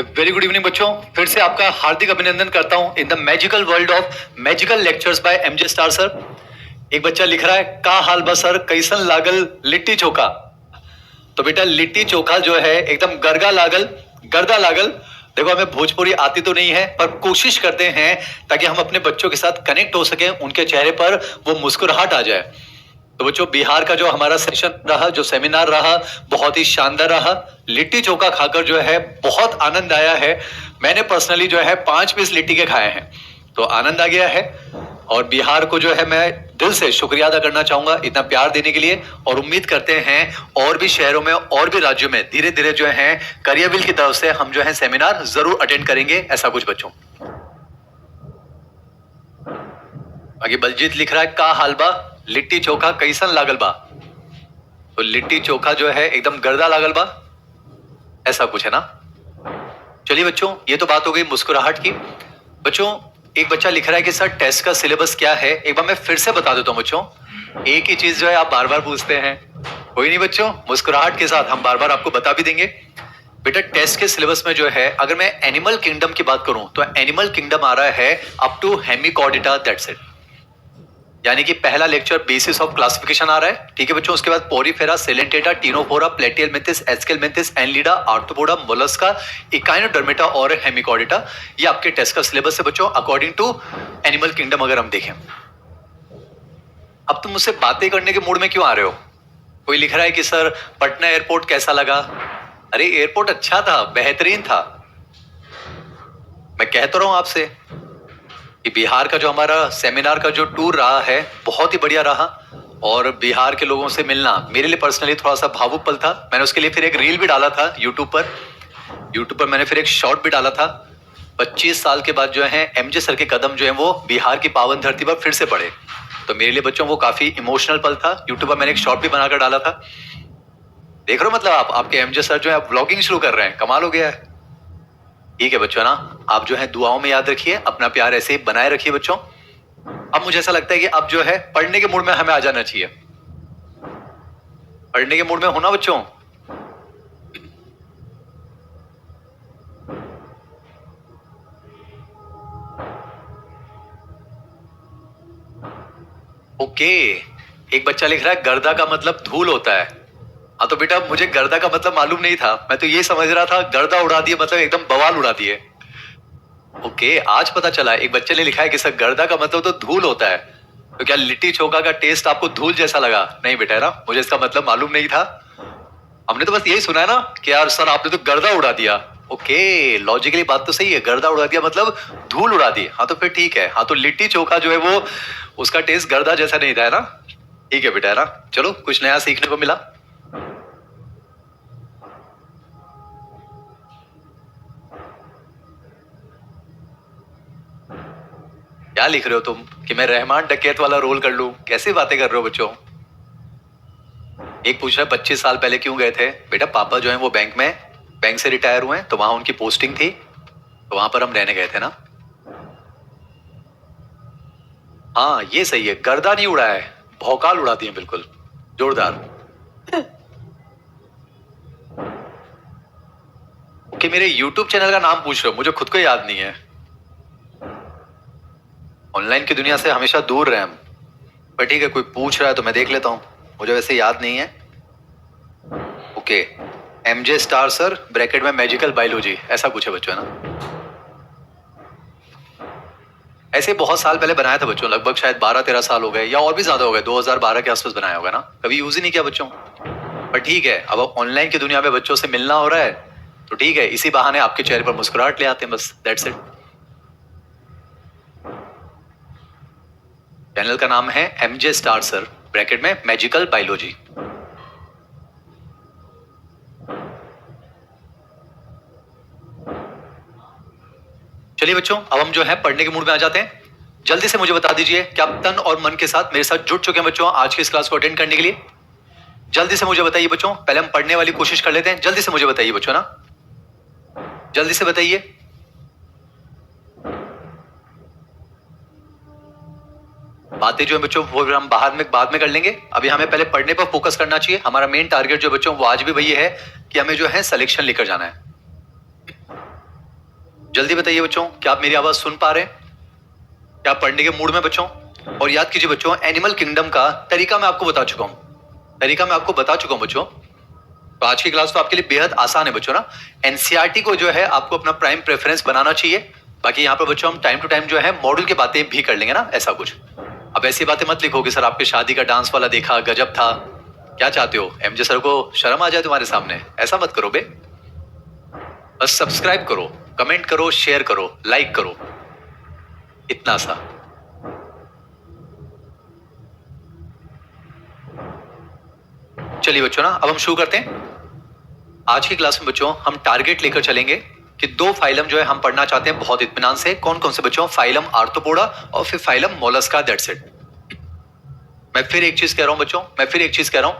Very good evening बच्चों, फिर से आपका हार्दिक अभिनंदन करता हूं in the magical world of magical lectures bye MJ star sir. एक बच्चा लिख रहा है, का हाल बा सर, कैसन लागल लिट्टी चोखा। तो बेटा लिट्टी चोखा जो है एकदम गर्दा लागल। देखो हमें भोजपुरी आती तो नहीं है, पर कोशिश करते हैं ताकि हम अपने बच्चों के साथ कनेक्ट हो सके, उनके चेहरे पर वो मुस्कुराहट आ जाए। तो बच्चों बिहार का जो हमारा सेशन रहा, जो सेमिनार रहा, बहुत ही शानदार रहा। लिट्टी चोखा खाकर जो है बहुत आनंद आया है। मैंने पर्सनली जो है 5 पीस लिट्टी के खाए हैं, तो आनंद आ गया है। और बिहार को जो है मैं दिल से शुक्रिया अदा करना चाहूंगा इतना प्यार देने के लिए। और उम्मीद करते हैं और भी शहरों में और भी राज्यों में धीरे धीरे जो है करियरविल की तरफ से हम जो है सेमिनार जरूर अटेंड करेंगे, ऐसा कुछ बच्चों। आगे बलजीत लिख रहा है, का हालबा लिट्टी चोखा कैसन लागल बा। तो लिट्टी चोखा जो है एकदम गर्दा लागल बा, ऐसा कुछ है ना। चलिए बच्चों, ये तो बात हो गई मुस्कुराहट की। बच्चों एक बच्चा लिख रहा है कि सर टेस्ट का सिलेबस क्या है। एक बार मैं फिर से बता देता हूं बच्चों, एक ही चीज जो है आप बार बार पूछते हैं। कोई नहीं बच्चों, मुस्कुराहट के साथ हम बार बार आपको बता भी देंगे। बेटा टेस्ट के सिलेबस में जो है, अगर मैं एनिमल किंगडम की बात करूं तो एनिमल किंगडम आ रहा है up to hemichordata, that's it. यानी कि पहला लेक्चर बेसिस ऑफ क्लासिफिकेशन आ रहा है, ठीक है बच्चों। उसके बाद porifera, coelenterata, ctenophora, platyhelminthes, aschelminthes, annelida, arthropoda, mollusca, echinodermata और हेमिकॉर्डेटा। ये आपके टेस्ट का सिलेबस है बच्चों अकॉर्डिंग टू एनिमल किंगडम। अगर हम देखें, अब तुम मुझसे बातें करने के मूड में क्यों आ रहे हो? कोई लिख रहा है कि सर पटना एयरपोर्ट कैसा लगा। अरे एयरपोर्ट अच्छा था, बेहतरीन था। मैं कह तो रहा हूं आपसे कि बिहार का जो हमारा सेमिनार का जो टूर रहा है बहुत ही बढ़िया रहा, और बिहार के लोगों से मिलना मेरे लिए पर्सनली थोड़ा सा भावुक पल था। मैंने उसके लिए फिर एक रील भी डाला था यूट्यूब पर मैंने फिर एक शॉर्ट भी डाला था। 25 साल के बाद जो है एमजे सर के कदम जो है वो बिहार की पावन धरती पर फिर से पड़े, तो मेरे लिए बच्चों वो काफी इमोशनल पल था। यूट्यूब पर मैंने एक शॉर्ट भी बनाकर डाला था। देख रहे हो, मतलब आपके एमजे सर जो है व्लॉगिंग शुरू कर रहे हैं, कमाल हो गया है। ठीक है बच्चों ना, आप जो है दुआओं में याद रखिए, अपना प्यार ऐसे ही बनाए रखिए बच्चों। अब मुझे ऐसा लगता है कि अब जो है पढ़ने के मूड में हमें आ जाना चाहिए। पढ़ने के मूड में होना बच्चों। ओके, एक बच्चा लिख रहा है गर्दा का मतलब धूल होता है। हाँ तो बेटा मुझे गर्दा का मतलब मालूम नहीं था, मैं तो ये समझ रहा था गर्दा उड़ा दिए मतलब एकदम बवाल उड़ा दिए। ओके, आज पता चला। एक बच्चे ने लिखा है कि सर गर्दा का मतलब तो धूल होता है, तो क्या लिट्टी चोखा का टेस्ट आपको धूल जैसा लगा? नहीं बेटा ना, मुझे इसका मतलब मालूम नहीं था। हमने तो बस यही सुना है ना कि यार सर आपने तो गर्दा उड़ा दिया। ओके, लॉजिकली बात तो सही है, गर्दा उड़ा दिया मतलब धूल उड़ा दी। हाँ तो फिर ठीक है। हाँ तो लिट्टी चोखा जो है वो उसका टेस्ट गर्दा जैसा नहीं था, है ना? ठीक है बेटा, है ना? चलो कुछ नया सीखने को मिला। क्या लिख रहे हो तुम कि मैं रहमान डकैत वाला रोल कर लूं? कैसी बातें कर रहे हो बच्चों? एक पूछ रहा है 25 साल पहले क्यों गए थे? बेटा पापा जो है वो बैंक से रिटायर हुए हैं, तो वहां उनकी पोस्टिंग थी, तो वहां पर हम रहने गए थे ना। हाँ ये सही है, गर्दा नहीं उड़ा है, भौकाल उड़ा दिए बिल्कुल जोरदार। कि मेरे YouTube चैनल का नाम पूछ रहे हो, मुझे खुद को याद नहीं है। ऑनलाइन की दुनिया से हमेशा दूर रहे हम, पर ठीक है कोई पूछ रहा है तो मैं देख लेता हूं, मुझे वैसे याद नहीं है। Okay, MJ star sir bracket में मैजिकल बायोलॉजी, ऐसा कुछ है बच्चों, है ना? ऐसे बहुत साल पहले बनाया था बच्चों, लगभग शायद 12-13 साल हो गए या और भी ज्यादा हो गए, 2012 के आसपास बनाया होगा ना। कभी यूज ही नहीं किया बच्चों, पर ठीक है अब ऑनलाइन की दुनिया में बच्चों से मिलना हो रहा है, तो ठीक है इसी बहाने आपके चेहरे पर मुस्कुराहट ले आते हैं, बस दैट्स इट। चैनल का नाम है एमजे स्टार सर ब्रैकेट में मैजिकल बायोलॉजी। चलिए बच्चों, अब हम जो है पढ़ने के मूड में आ जाते हैं। जल्दी से मुझे बता दीजिए कि आप तन और मन के साथ मेरे साथ जुट चुके हैं बच्चों आज की इस क्लास को अटेंड करने के लिए। जल्दी से मुझे बताइए बच्चों, पहले हम पढ़ने वाली कोशिश कर लेते हैं। जल्दी से मुझे बताइए बच्चों ना, जल्दी से बताइए। बातें जो है बच्चों वो हम बाद में कर लेंगे, अभी हमें पहले पढ़ने पर फोकस करना चाहिए। हमारा मेन टारगेट जो बच्चों वो आज भी वही है कि हमें जो है सिलेक्शन लेकर जाना है। जल्दी बताइए बच्चों, क्या आप मेरी आवाज सुन पा रहे हैं? क्या आप पढ़ने के मूड में बच्चों? और याद कीजिए बच्चों, एनिमल किंगडम का तरीका मैं आपको बता चुका हूं बच्चों। तो आज की क्लास तो आपके लिए बेहद आसान है बच्चों ना। एनसीईआरटी को जो है आपको अपना प्राइम प्रेफरेंस बनाना चाहिए। बाकी यहाँ पर बच्चों हम टाइम टू टाइम जो है मॉडल की बातें भी कर लेंगे ना, ऐसा कुछ। अब ऐसी बातें मत लिखो कि सर आपके शादी का डांस वाला देखा, गजब था। क्या चाहते हो, एमजे सर को शर्म आ जाए तुम्हारे सामने? ऐसा मत करो बे। बस सब्सक्राइब करो, कमेंट करो, शेयर करो, लाइक करो, इतना सा। चलिए बच्चों ना, अब हम शुरू करते हैं। आज की क्लास में बच्चों हम टारगेट लेकर चलेंगे कि 2 फाइलम जो है हम पढ़ना चाहते हैं बहुत इत्मीनान से। कौन कौन से बच्चों? फाइलम आर्थ्रोपोडा और फिर फाइलम मोलस्का, दैट्स इट। मैं फिर एक चीज कह रहा हूं,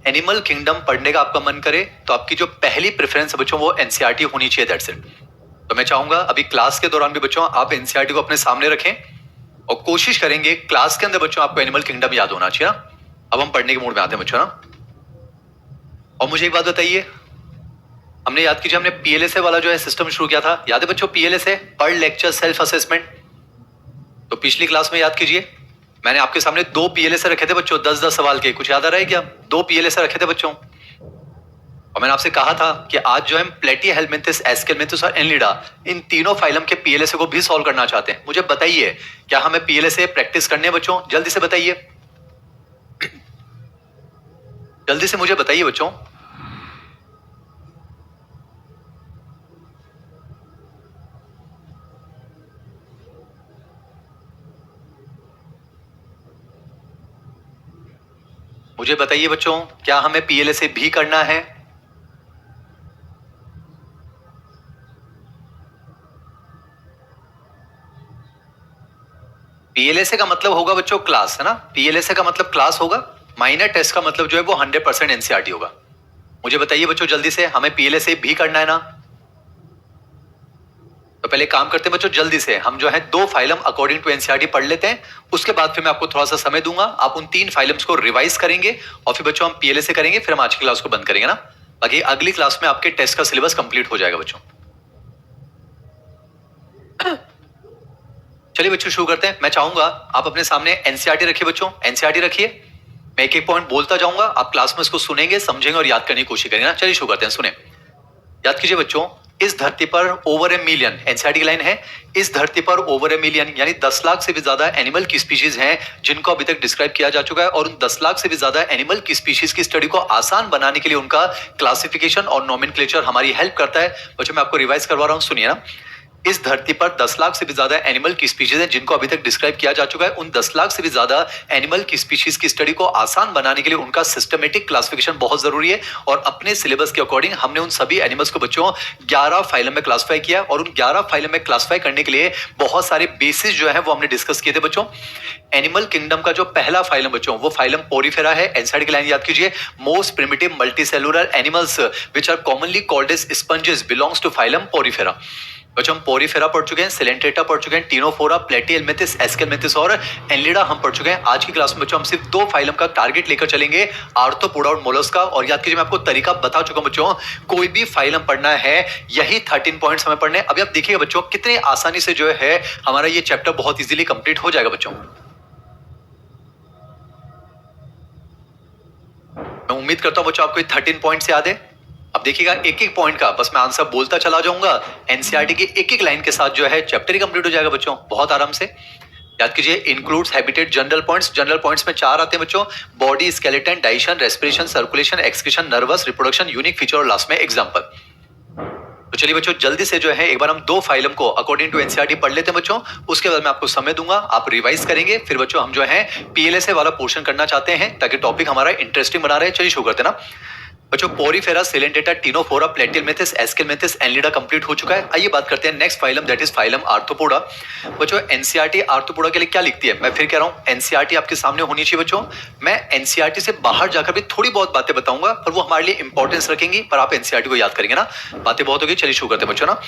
एनिमल किंगडम पढ़ने का आपका मन करे तो आपकी जो पहली प्रेफरेंस है बच्चों वो एनसीईआरटी होनी चाहिए, दैट्स इट। तो मैं चाहूंगा अभी क्लास के दौरान भी बच्चों आप एनसीईआरटी को अपने सामने रखें और कोशिश करेंगे क्लास के अंदर बच्चों आपको एनिमल किंगडम याद होना चाहिए ना। अब हम पढ़ने के मूड में आते हैं बच्चों ना। और मुझे एक बात बताइए, हमने याद कीजिए हमने पीएलएसए वाला जो है सिस्टम शुरू किया था, याद है बच्चों? पीएलएसए, पर लेक्चर सेल्फ असेसमेंट। तो पिछली क्लास में याद कीजिए मैंने आपके सामने 2 पीएलएस रखे थे बच्चों, 10-10 सवाल के, कुछ याद आ रहा है क्या? 2 पीएलएस रखे थे बच्चों, और मैंने आपसे कहा था कि आज जो हम प्लेटिहेलमिंथस, एस्केलमिंथस और एनलिडा, इन तीनों फाइलम के पीएलएस को भी सॉल्व करना चाहते हैं। मुझे बताइए, क्या हमें पीएलएस प्रैक्टिस करने बच्चों? जल्दी से बताइए, जल्दी से मुझे बताइए बच्चों। मुझे बताइए बच्चों, क्या हमें पीएलएस भी करना है? पीएलएसए का मतलब होगा बच्चों क्लास, है ना? पीएलएसए का मतलब क्लास होगा, माइनर टेस्ट का मतलब जो है वो 100% एनसीईआरटी होगा। मुझे बताइए बच्चों जल्दी से, हमें पीएलएसए भी करना है ना? तो पहले काम करते हैं बच्चों, जल्दी से हम जो है 2 फाइलम अकॉर्डिंग टू एनसीईआरटी पढ़ लेते हैं। उसके बाद फिर मैं आपको थोड़ा सा समय दूंगा, आप उन 3 फाइलम्स को रिवाइज करेंगे और फिर बच्चों हम पीएलएसए करेंगे, फिर हम आज की क्लास को बंद करेंगे ना। बाकी अगली क्लास में आपके टेस्ट का सिलेबस कंप्लीट हो जाएगा बच्चों। चलिए बच्चों शुरू करते हैं। मैं चाहूंगा आप अपने सामने एनसीईआरटी रखिए बच्चों, एनसीईआरटी रखिए। मैं एक एक पॉइंट बोलता जाऊंगा, आप क्लास में इसको सुनेंगे, समझेंगे और याद करने की कोशिश करेंगे ना। चलिए शुरू करते हैं, सुने। याद कीजिए बच्चों, इस धरती पर ओवर ए मिलियन, एनसीईआरटी की लाइन है, इस धरती पर ओवर ए मिलियन यानी 10 लाख से भी ज्यादा एनिमल की स्पीशीज हैं जिनको अभी तक डिस्क्राइब किया जा चुका है, और उन 10 लाख से भी ज्यादा एनिमल की स्पीशीज की स्टडी को आसान बनाने के लिए उनका क्लासिफिकेशन और नोमेनक्लेचर हमारी हेल्प करता है। बच्चों मैं आपको रिवाइज करवा रहा हूं, सुनिए ना। इस धरती पर 10 लाख से भी ज्यादा एनिमल की स्पीशीज हैं जिनको अभी तक डिस्क्राइब किया जा चुका है। उन 10 लाख से भी ज्यादा एनिमल की स्पीशीज की स्टडी को आसान बनाने के लिए उनका सिस्टमेटिक क्लासिफिकेशन बहुत जरूरी है, और अपने सिलेबस के अकॉर्डिंग हमने उन सभी एनिमल्स को बच्चों 11 फाइलम में क्लासिफाई किया, और उन 11 फाइलम में क्लासिफाई करने के लिए बहुत सारे बेसिस जो है वो हमने डिस्कस किए थे बच्चों। एनिमल किंगडम का जो पहला फाइलम बच्चों वो फाइलम पोरीफेरा है। एनसीईआरटी की लाइन याद कीजिए, most primitive multicellular animals which are commonly called as sponges belongs to phylum porifera. बच्चों हम पोरीफेरा पढ़ चुके हैं, सिलेंट्रेटा पढ़ चुके हैं, टीनोफोरा, प्लेटिहेलमिंथस, एस्केलमिंथस और एनलिडा हम पढ़ चुके हैं। आज की क्लास में बच्चों हम सिर्फ 2 फाइलम का टारगेट लेकर चलेंगे, आर्थ्रोपोडा और मोलस्का। और याद कीजिए मैं आपको तरीका बता चुका हूं बच्चों, कोई भी फाइलम पढ़ना है यही 13 पॉइंट्स हमें पढ़ने। अभी आप देखिएगा बच्चों कितने आसानी से जो है हमारा ये चैप्टर बहुत इजीली कंप्लीट हो जाएगा बच्चों। मैं उम्मीद करता हूं बच्चों आपको 13 पॉइंट्स याद है। अब देखिएगा एक एक पॉइंट का बस मैं आंसर बोलता चला जाऊंगा, एनसीईआरटी की एक एक लाइन के साथ जो है चैप्टर ही कंप्लीट हो जाएगा बच्चों बहुत आराम से। याद कीजिए, includes habitat general points. General points में 4 आते हैं बच्चों, body, skeleton, digestion, respiration, circulation, excretion, nervous, reproduction, unique feature और लास्ट में एग्जांपल। तो चलिए बच्चों जल्दी से जो है एक बार हम 2 फाइलम को अकॉर्डिंग टू एनसीईआरटी पढ़ लेते हैं बच्चों। उसके बाद मैं आपको समय दूंगा, आप रिवाइज करेंगे, फिर बच्चों हम जो है पीएलएसए वाला पोर्शन करना चाहते हैं ताकि टॉपिक हमारा इंटरेस्टिंग बना रहे। चलिए शुरू करते हैं ना बच्चों। Porifera, coelenterata, ctenophora, platyhelminthes, aschelminthes, annelida complete हो चुका है। आइए बात करते हैं next phylum, that is phylum arthropoda. बच्चों एनसीईआरटी आर्थ्रोपोडा के लिए क्या लिखती है? मैं फिर कह रहा हूं, एनसीईआरटी आपके सामने होनी चाहिए बच्चों। मैं एनसीईआरटी से बाहर जाकर भी थोड़ी बहुत बातें बताऊंगा, पर वो हमारे लिए इंपॉर्टेंस रखेंगी, पर आप एनसीईआरटी को याद करेंगे ना। बातें बहुत होगी, चलिए शुरू करते हैं बच्चों ना।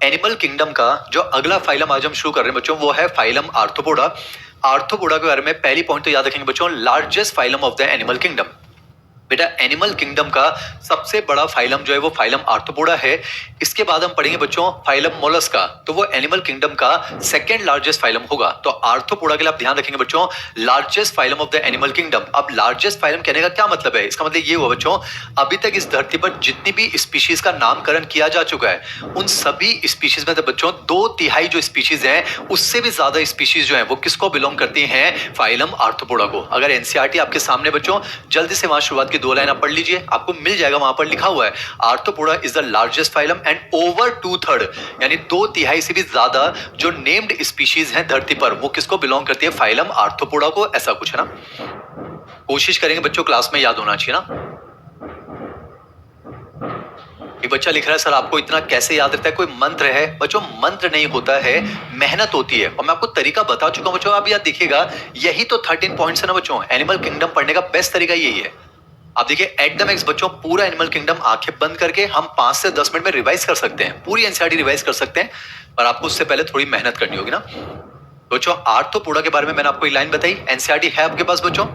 एनिमल किंगडम का जो अगला फाइलम आज हम शुरू कर रहे हैं बच्चों वो है फाइलम आर्थ्रोपोडा। आर्थ्रोपोडा के बारे में पहली पॉइंट तो याद रखेंगे बच्चों, largest phylum of the animal kingdom. बेटा एनिमल किंगडम का सबसे बड़ा फाइलम जो है वो फाइलम आर्थ्रोपोडा है। इसके बाद हम पढ़ेंगे बच्चों फाइलम मोलस्का, तो वो एनिमल किंगडम का सेकंड लार्जेस्ट फाइलम होगा। तो आर्थ्रोपोडा के लिए आप ध्यान रखेंगे बच्चों, largest phylum of the animal kingdom. अब लार्जेस्ट फाइलम कहने का क्या मतलब है? इसका मतलब ये हुआ बच्चों, अभी तक इस धरती पर जितनी भी स्पीशीज का नामकरण किया जा चुका है उन सभी स्पीशीज में तो बच्चों 2/3 जो स्पीशीज है उससे भी ज्यादा स्पीशीज जो है वो किसको बिलोंग करती हैं? फाइलम आर्थ्रोपोडा को। अगर एनसीईआरटी आपके सामने बच्चों, जल्दी से वहां शुरुआत 2 लाइन आप पढ़ लीजिए, आपको मिल जाएगा, वहां पर लिखा हुआ है arthropoda is the largest phylum and over 2/3 यानी 2/3 से भी ज्यादा जो नेम्ड स्पीशीज हैं धरती पर वो किसको बिलोंग करती है? फाइलम आर्थ्रोपोडा को। ऐसा कुछ है ना, कोशिश करेंगे बच्चों क्लास में याद होना चाहिए ना। एक बच्चा लिख रहा है सर आपको इतना कैसे याद रहता है, कोई मंत्र है? बच्चों मंत्र नहीं होता है, मेहनत होती है, और मैं आपको तरीका बता चुका हूं बच्चों। आप याद देखिएगा, यही तो 13 पॉइंट्स है ना बच्चों। एनिमल किंगडम पढ़ने का बेस्ट तरीका यही है। आप देखिए एट द मैक्स बच्चों पूरा एनिमल किंगडम आंखें बंद करके हम 5 से 10 मिनट में रिवाइज कर सकते हैं, पूरी एनसीईआरटी रिवाइज कर सकते हैं, पर आपको उससे पहले थोड़ी मेहनत करनी होगी ना। बच्चों आर्थ्रोपोडा के बारे में मैंने आपको एक लाइन बताई, एनसीईआरटी है आपके पास बच्चों।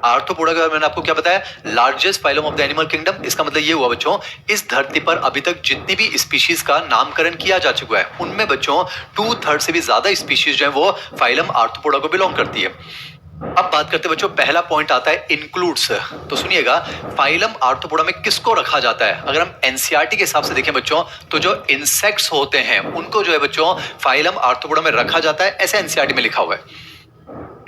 आर्थ्रोपोडा के बारे में मैंने आपको क्या बताया? Largest phylum of the animal kingdom. इसका मतलब ये हुआ बच्चों, इस धरती पर अभी तक जितनी भी स्पीशीज का नामकरण किया जा चुका है उनमें बच्चों 2/3 से भी ज्यादा स्पीशीज जो है वो फाइलम आर्थ्रोपोडा को बिलोंग करती है। अब बात करते हैं बच्चों, पहला पॉइंट आता है इंक्लूड्स। तो सुनिएगा, फाइलम आर्थ्रोपोडा में किसको रखा जाता है? अगर हम एनसीईआरटी के हिसाब से देखें बच्चों, तो जो इंसेक्ट्स होते हैं उनको जो है बच्चों फाइलम आर्थ्रोपोडा में रखा जाता है, ऐसे एनसीईआरटी में लिखा हुआ है।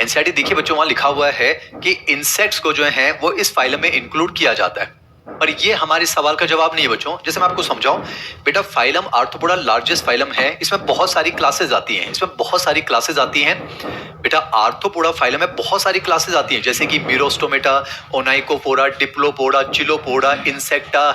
एनसीईआरटी देखिए बच्चों, वहां लिखा हुआ है कि इंसेक्ट्स को जो है वो इस फाइलम में इंक्लूड किया जाता है। पर ये हमारे सवाल का जवाब नहीं है बच्चों। जैसे मैं आपको समझाऊं, बेटा फाइलम आर्थ्रोपोडा लार्जेस्ट फाइलम है, इसमें बहुत सारी क्लासेस आती हैं, बेटा आर्थ्रोपोडा फाइलम में बहुत सारी क्लासेस आती हैं, जैसे कि merostomata, onychophora, diplopoda, chilopoda, insecta,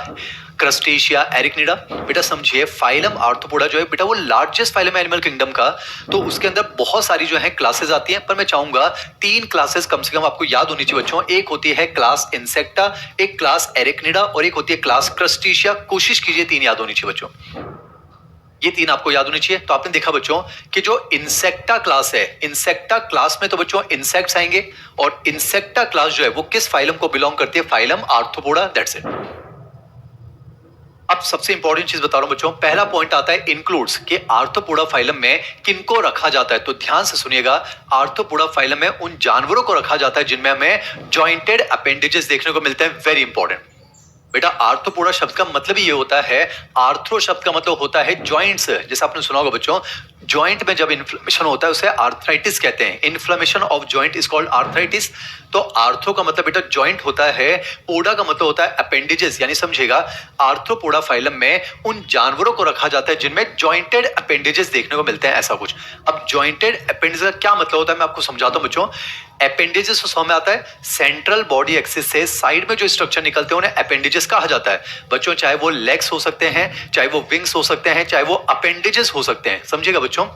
crustacea, arachnida. बेटा समझिए, फाइलम आर्थ्रोपोडा जो है बेटा वो लार्जेस्ट फाइलम है एनिमल किंगडम का, तो उसके अंदर बहुत सारी जो है क्लासेस आती हैं। पर मैं चाहूंगा 3 क्लासेस कम से कम आपको याद होनी चाहिए बच्चों। एक होती है क्लास इंसेक्टा, एक क्लास एरिकनिडा और एक होती है क्लास क्रस्टेशिया। कोशिश कीजिए 3 याद होनी चाहिए बच्चों, ये 3 आपको याद होनी चाहिए। तो आपने देखा बच्चों कि जो इंसेक्टा क्लास है, इंसेक्टा क्लास में तो बच्चों इंसेक्ट्स आएंगे, और इंसेक्टा क्लास जो है वो किस फाइलम को बिलोंग करती है? Phylum arthropoda, that's it. अब सबसे इंपॉर्टेंट चीज बता रहा हूं बच्चों, पहला पॉइंट आता है इंक्लूड्स, कि आर्थ्रोपोडा फाइलम में किनको रखा जाता है। तो ध्यान से सुनिएगा, आर्थ्रोपोडा फाइलम में उन जानवरों को रखा जाता है जिनमें हमें जॉइंटेड अपेंडेजेस देखने को मिलते हैं। वेरी इंपॉर्टेंट बेटा, आर्थ्रोपोडा शब्द का मतलब ही ये होता है, आर्थ्रो शब्द का मतलब होता है जॉइंट्स। जैसे आपने सुना होगा बच्चों, जॉइंट में जब इन्फ्लेमेशन होता है उसे आर्थराइटिस कहते हैं। Inflammation of joint is called arthritis. तो आर्थ्रो का मतलब बेटा जॉइंट होता है, पोडा का मतलब होता है अपेंडेजेस, यानी समझेगा आर्थ्रोपोडा फाइलम में उन जानवरों को रखा जाता है जिनमें जॉइंटेड अपेंडेजेस देखने को मिलते हैं, ऐसा कुछ। अब जॉइंटेड अपेंडेजेस का क्या मतलब होता है, मैं आपको समझाता हूं बच्चों। अपेंडेजेस उस में आता है सेंट्रल बॉडी एक्सिस से साइड में जो स्ट्रक्चर निकलते हैं उन्हें अपेंडेजेस कहा जाता है बच्चों। चाहे वो लेग्स हो सकते हैं, चाहे वो विंग्स हो सकते हैं, चाहे वो अपेंडेजेस हो सकते हैं, समझिएगा बच्चों,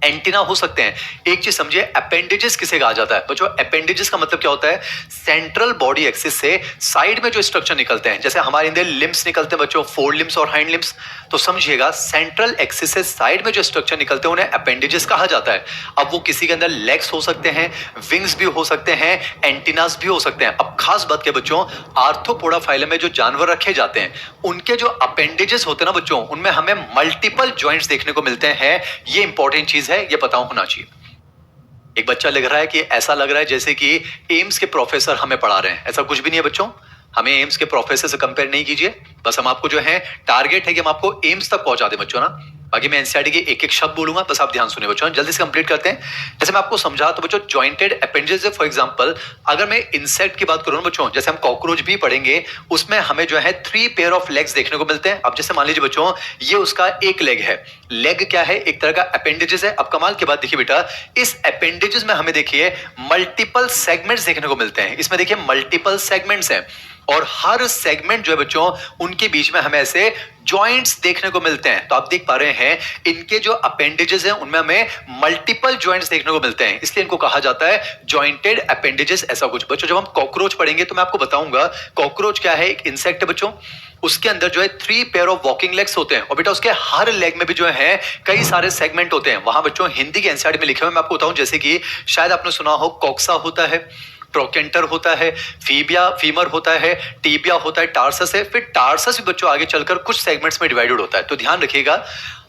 एंटीना हो सकते हैं। एक चीज समझिए, अपेंडेजेस किसे कहा जाता है बच्चों? अपेंडेजेस का मतलब क्या होता है? सेंट्रल बॉडी एक्सिस से साइड में जो स्ट्रक्चर निकलते हैं, जैसे हमारे अंदर लिम्स निकलते हैं बच्चों, फोर लिम्स और हाइंड लिम्स। तो समझिएगा, सेंट्रल एक्सिस से साइड में जो स्ट्रक्चर निकलते हैं उन्हें अपेंडेजेस कहा जाता है। अब वो किसी के अंदर लेग्स हो सकते हैं, विंग्स भी हो सकते हैं, एंटीनास भी हो सकते हैं। अब खास बात क्या बच्चों, आर्थ्रोपोडा फाइलम में जो जानवर रखे जाते हैं उनके जो अपेंडेजेस होते हैं ना बच्चों, उनमें हमें मल्टीपल जॉइंट्स देखने को मिलते हैं। ये इंपॉर्टेंट चीज है, ये पता होना चाहिए। एक बच्चा लिख रहा है कि ऐसा लग रहा है जैसे कि एम्स के प्रोफेसर हमें पढ़ा रहे हैं। ऐसा कुछ भी नहीं है बच्चों, हमें एम्स के प्रोफेसर से कंपेयर नहीं कीजिए। बस हम आपको जो है टारगेट है कि हम आपको एम्स तक पहुंचा दें बच्चों ना। बाकी मैं एनसीईआरटी के एक एक शब्द बोलूंगा, बस आप ध्यान सुनिए बच्चों, जल्दी से कंप्लीट करते हैं। जैसे मैं आपको समझा तो बच्चों, जॉइंटेड अपेंडेजेस, फॉर एग्जांपल अगर मैं इंसेक्ट की बात करूं बच्चों, जैसे हम कॉकरोच भी पढ़ेंगे, उसमें हमें जो है 3 पेयर ऑफ लेग्स देखने को मिलते हैं। अब जैसे मान लीजिए बच्चों, ये उसका एक लेग है। लेग क्या है? एक तरह का अपेंडेजेस है। अब कमाल की बात देखिए बेटा, इस अपेंडेजेस में हमें देखिए मल्टीपल सेगमेंट्स देखने को मिलते हैं। इसमें देखिए मल्टीपल सेगमेंट्स हैं, और हर सेगमेंट जो है बच्चों, उनके बीच में हमें ऐसे जॉइंट्स देखने को मिलते हैं। तो आप देख पा रहे हैं, इनके जो अपेंडेजेस हैं उनमें हमें मल्टीपल जॉइंट्स देखने को मिलते हैं, इसलिए इनको कहा जाता है जॉइंटेड अपेंडेजेस, ऐसा कुछ। बच्चों जब हम कॉकरोच पढ़ेंगे तो मैं आपको बताऊंगा कॉकरोच क्या है। एक इंसेक्ट है बच्चों, उसके अंदर जो है 3 पेयर ऑफ वॉकिंग लेग्स होते हैं, और बेटा उसके हर लेग में भी जो है कई सारे सेगमेंट होते हैं। वहां बच्चों हिंदी के एनसीईआरटी में लिखे हुए मैं आपको बताऊं, जैसे कि शायद आपने सुना हो कॉक्सा होता है, ट्रोकेंटर होता है, फीमर होता है, टीबिया होता है, टार्सस है। फिर टार्सस भी बच्चों आगे चलकर कुछ सेगमेंट्स में डिवाइडेड होता है। तो ध्यान रखिएगा,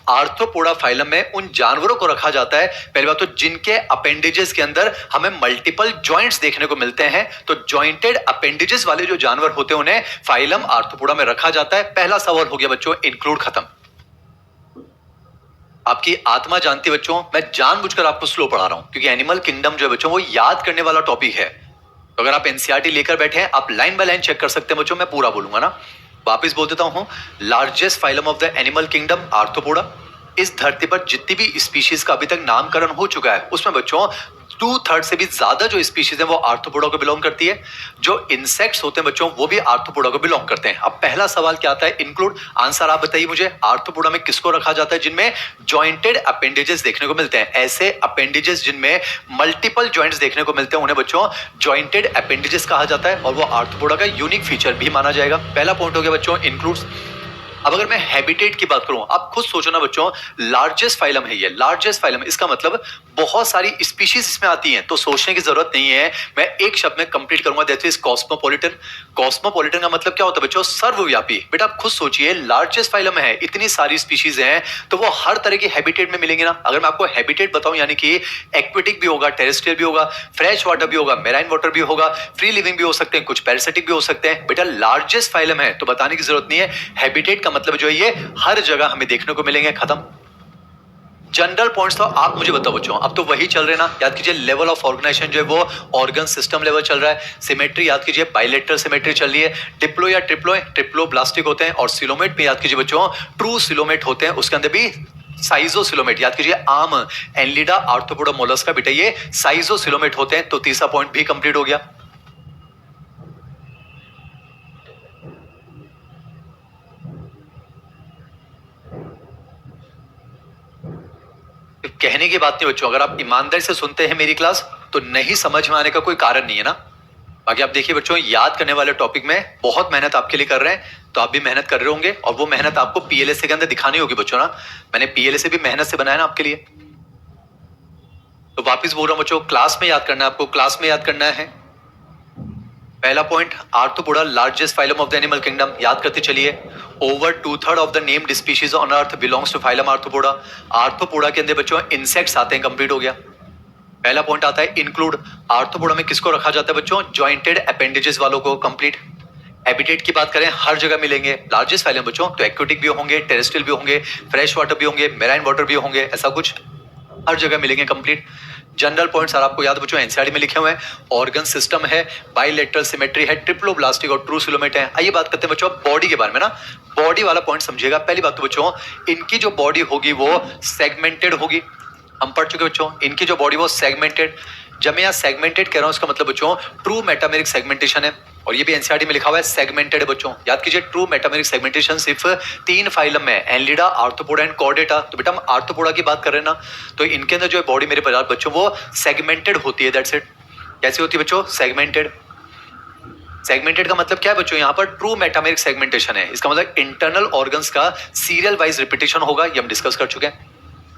आर्थ्रोपोडा फाइलम में उन जानवरों को रखा जाता है, पहली बात तो जिनके अपेंडेजेस के अंदर हमें मल्टीपल जॉइंट्स देखने को मिलते हैं। तो जॉइंटेड अपेंडेजेस वाले जो जानवर होते हैं उन्हें फाइलम आर्थ्रोपोडा में रखा जाता है। पहला सवाल हो गया बच्चों, इंक्लूड खत्म। आपकी आत्मा जानती है बच्चों, मैं जानबूझकर आपको स्लो पढ़ा रहा हूं, क्योंकि एनिमल किंगडम जो है बच्चों वो याद करने वाला टॉपिक है। तो अगर आप एनसीईआरटी लेकर बैठे हैं, आप लाइन बाय लाइन चेक कर सकते हैं बच्चों, मैं पूरा बोलूंगा ना। वापस बोल देता हूं, largest phylum of the animal kingdom arthropoda. इस धरती पर जितनी भी स्पीशीज का अभी तक नामकरण हो चुका है, उसमें बच्चों 2/3 से भी ज्यादा जो स्पीशीज है वो आर्थ्रोपोडा को बिलोंग करती है। जो इंसेक्ट्स होते हैं बच्चों, वो भी आर्थ्रोपोडा को बिलोंग करते हैं। अब पहला सवाल क्या आता है? इंक्लूड। आंसर आप बताइए मुझे, आर्थ्रोपोडा में किसको रखा जाता है जिनमें जॉइंटेड अपेंडेजेस देखने को मिलते हैं? ऐसे अपेंडेजेस जिनमें मल्टीपल जॉइंट्स देखने को मिलते हैं उन्हें बच्चों जॉइंटेड अपेंडेजेस कहा जाता है, और वो आर्थ्रोपोडा का यूनिक फीचर भी माना जाएगा। पहला पॉइंट हो गया बच्चों, इंक्लूड्स। अब अगर मैं हैबिटेट की बात करूं, आप खुद सोचो ना बच्चों, लार्जेस्ट फाइलम है ये, लार्जेस्ट फाइलम, इसका मतलब बहुत सारी स्पीशीज इसमें आती हैं, तो सोचने की जरूरत नहीं है, मैं एक शब्द में कंप्लीट करूंगा, दैट इज कॉस्मोपॉलिटन। कॉस्मोपॉलिटन का मतलब क्या होता है बच्चों? सर्वव्यापी। बेटा आप खुद सोचिए, लार्जेस्ट फाइलम है, इतनी सारी स्पीशीज हैं, तो वो हर तरह की हैबिटेट में मिलेंगे ना। अगर मैं आपको हैबिटेट बताऊं, यानी कि एक्वेटिक भी होगा, टेरेस्ट्रियल भी होगा, फ्रेश वाटर भी होगा, मेराइन वाटर भी होगा, फ्री लिविंग भी हो सकते हैं, कुछ पैरासिटिक भी हो सकते हैं। बेटा लार्जेस्ट फाइलम है तो बताने की जरूरत नहीं है, हैबिटेट का मतलब जो है ये हर जगह हमें देखने को मिलेंगे। खत्म। जनरल पॉइंट्स तो आप मुझे बताओ बच्चों, अब तो वही चल रहे ना। याद कीजिए, लेवल ऑफ ऑर्गेनाइजेशन जो है वो ऑर्गन सिस्टम लेवल चल रहा है। सिमेट्री याद कीजिए, बाइलेटरल सिमेट्री चल रही है। डिप्लो या ट्रिप्लोब्लास्टिक होते हैं, और सिलोमेट में याद कीजिए बच्चों, ट्रू सिलोमेट होते हैं, उसके अंदर भी साइजोसिलोमेट। याद कीजिए, आम, एनलिडा, आर्थ्रोपोडा, मोलस्का, बेटा ये साइजोसिलोमेट होते हैं। तो तीसरा पॉइंट भी कंप्लीट हो गया। कहने की बात नहीं बच्चों, अगर आप ईमानदारी से सुनते हैं मेरी क्लास, तो नहीं समझ में आने का कोई कारण नहीं है ना। बाकी आप देखिए बच्चों, याद करने वाले टॉपिक में बहुत मेहनत आपके लिए कर रहे हैं, तो आप भी मेहनत कर रहे होंगे, और वो मेहनत आपको पीएलएसए के अंदर दिखानी होगी बच्चों ना। मैंने पीएलएसए भी मेहनत से बनाया ना आपके लिए। तो वापिस बोल रहा हूं बच्चों, क्लास में याद करना है आपको, क्लास में याद करना है। पहला point, arthropoda largest phylum of the animal kingdom, याद करते चलिए। Over 2/3 of the named species on earth belongs to phylum arthropoda. Arthropoda के अंदर बच्चों इंसेक्ट्स आते हैं, कंप्लीट हो गया। पहला पॉइंट आता है इंक्लूड। आर्थ्रोपोडा में किसको रखा जाता है बच्चों? जॉइंटेड अपेंडेजेस वालों को, कंप्लीट। हैबिटेट की बात करें, हर जगह मिलेंगे। लार्जेस्ट फाइलम बच्चों, तो एक्वेटिक भी होंगे, टेरेस्ट्रियल भी होंगे, फ्रेश वाटर भी होंगे, मेराइन वाटर भी होंगे, ऐसा कुछ हर जगह मिलेंगे, कंप्लीट। जनरल पॉइंट्स सर आपको याद बच्चों एनसीईआरटी में लिखे हुए हैं। ऑर्गन सिस्टम है, बाइलेटरल सिमेट्री है, ट्रिप्लोब्लास्टिक और ट्रू सिलोमेट है। आइए बात करते हैं बच्चों बॉडी के बारे में ना। बॉडी वाला पॉइंट समझिएगा। पहली बात तो बच्चों, इनकी जो बॉडी होगी वो सेगमेंटेड होगी। हम पढ़ चुके बच्चों, इनकी जो बॉडी वो सेगमेंटेड। जब मैं यहाँ सेगमेंटेड कह रहा हूं, इसका मतलब बच्चों ट्रू मेटामेरिक सेगमेंटेशन है, और ये भी एनसीईआरटी में लिखा हुआ है सेगमेंटेड है बच्चों। याद कीजिए, ट्रू मेटामेरिक सेगमेंटेशन सिर्फ 3 फाइलम में, एनलिडा, आर्थ्रोपोडा एंड कॉर्डेटा। तो बेटा हम आर्थ्रोपोडा की बात कर रहे हैं ना, तो इनके अंदर जो बॉडी मेरे पास बच्चों वो सेगमेंटेड होती है, दैट्स इट। कैसी होती है बच्चों? सेगमेंटेड। सेगमेंटेड का मतलब क्या है बच्चों? यहाँ पर ट्रू मेटामेरिक सेगमेंटेशन है, इसका मतलब इंटरनल ऑर्गन्स का सीरियल वाइज रिपीटेशन होगा, ये हम डिस्कस कर चुके हैं।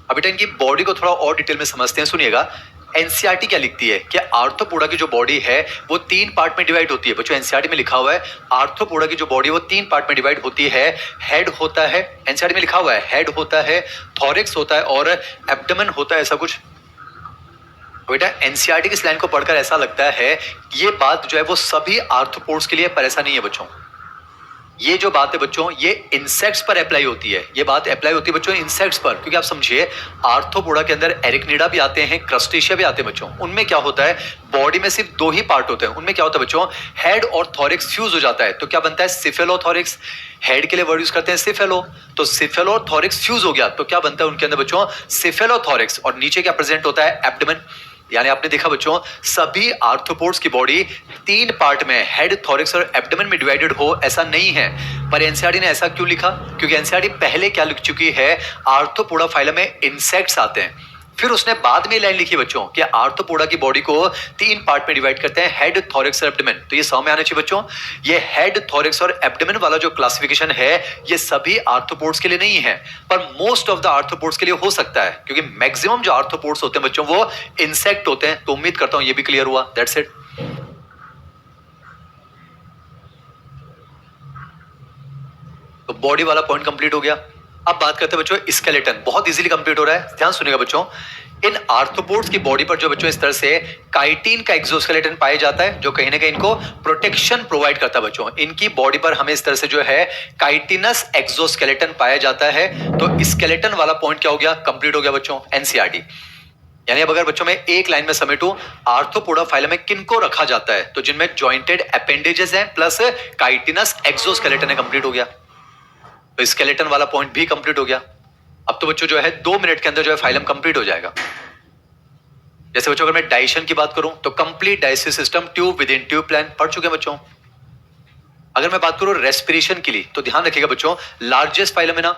अब बेटा इनकी बॉडी को थोड़ा और डिटेल में समझते हैं, सुनिएगा। एनसीईआरटी क्या लिखती है कि आर्थ्रोपोडा की जो बॉडी है वो 3 पार्ट में डिवाइड होती है बच्चों। एनसीईआरटी में लिखा हुआ है आर्थ्रोपोडा की जो बॉडी वो 3 पार्ट में डिवाइड होती है। हेड होता है, एनसीईआरटी में लिखा हुआ है हेड होता है, थॉरिक्स होता है और एब्डोमेन होता है, ऐसा कुछ। बेटा एनसीईआरटी की इस लाइन को पढ़कर ऐसा लगता है ये बात जो है वो सभी आर्थ्रोपोड्स के लिए, पर ऐसा नहीं है बच्चों। ये जो बात है बच्चों, ये इंसेक्ट्स पर अप्लाई होती है। ये बात अप्लाई होती है बच्चों इंसेक्ट्स पर, क्योंकि आप समझिए आर्थ्रोपोडा के अंदर एरिकनिडा भी आते हैं, क्रस्टेशिया भी आते हैं बच्चों। उनमें क्या होता है, बॉडी में सिर्फ 2 ही पार्ट होते हैं। उनमें क्या होता है बच्चों, हेड और थॉरिक्स फ्यूज हो जाता है, तो क्या बनता है? सिफेलोथॉरिक्स। हेड के लिए वर्ड यूज करते हैं सिफेलो, तो सिफेलोथॉरिक्स फ्यूज हो गया तो क्या बनता है उनके अंदर बच्चों? सिफेलोथॉरिक्स। और नीचे क्या प्रेजेंट होता है? एब्डोमेन। यानी आपने देखा बच्चों, सभी आर्थ्रोपोड्स की बॉडी 3 पार्ट में, हेड, थॉरिक्स और एब्डोमेन में डिवाइडेड हो, ऐसा नहीं है। पर एनसीईआरटी ने ऐसा क्यों लिखा? क्योंकि एनसीईआरटी पहले क्या लिख चुकी है, आर्थ्रोपोडा फाइलम में इंसेक्ट्स आते हैं। फिर उसने बाद में लाइन लिखी बच्चों कि आर्थ्रोपोडा की बॉडी को 3 पार्ट में डिवाइड करते हैं, हेड, थॉरिक्स और एब्डोमेन। तो ये समझ में आना चाहिए बच्चों, ये हेड, थॉरिक्स और एब्डोमेन वाला जो क्लासिफिकेशन है ये सभी आर्थ्रोपोड्स के लिए नहीं है, पर मोस्ट ऑफ द आर्थ्रोपोड्स के लिए हो सकता है, क्योंकि मैक्सिमम जो आर्थ्रोपोड्स होते हैं बच्चों वो इंसेक्ट होते हैं। तो उम्मीद करता हूं ये भी क्लियर हुआ, दैट्स इट। तो बॉडी वाला पॉइंट कंप्लीट हो गया। अब बात करते हैं बच्चों स्केलेटन, बहुत इजीली कंप्लीट हो रहा है, ध्यान सुनिएगा बच्चों। इन आर्थ्रोपोड्स की बॉडी पर जो बच्चों इस तरह से काइटिन का एक्सोस्केलेटन पाया जाता है, जो कहीं ना कहीं इनको प्रोटेक्शन प्रोवाइड करता है बच्चों। इनकी बॉडी पर हमें इस तरह से जो है काइटिनस एक्सोस्केलेटन पाया जाता है। तो स्केलेटन वाला पॉइंट क्या हो गया? कंप्लीट हो गया बच्चों, एनसीईआरटी। यानी अब अगर बच्चों में एक लाइन में समेटूं, आर्थ्रोपोडा फाइलम में किनको रखा जाता है, तो जिनमें जॉइंटेड अपेंडेजेस हैं प्लस काइटिनस एक्सोस्केलेटन है, कंप्लीट हो गया। तो स्केलेटन वाला पॉइंट भी कंप्लीट हो गया। अब तो बच्चों जो है 2 मिनट के अंदर जो है फाइलम कंप्लीट हो जाएगा। जैसे बच्चों अगर मैं डाइजेशन की बात करूं, तो complete digestive system, tube with in tube plan, पढ़ चुके हैं बच्चों। अगर मैं बात करूं रेस्पिरेशन के लिए, तो ध्यान रखिएगा बच्चों, लार्जेस्ट फाइलम है ना,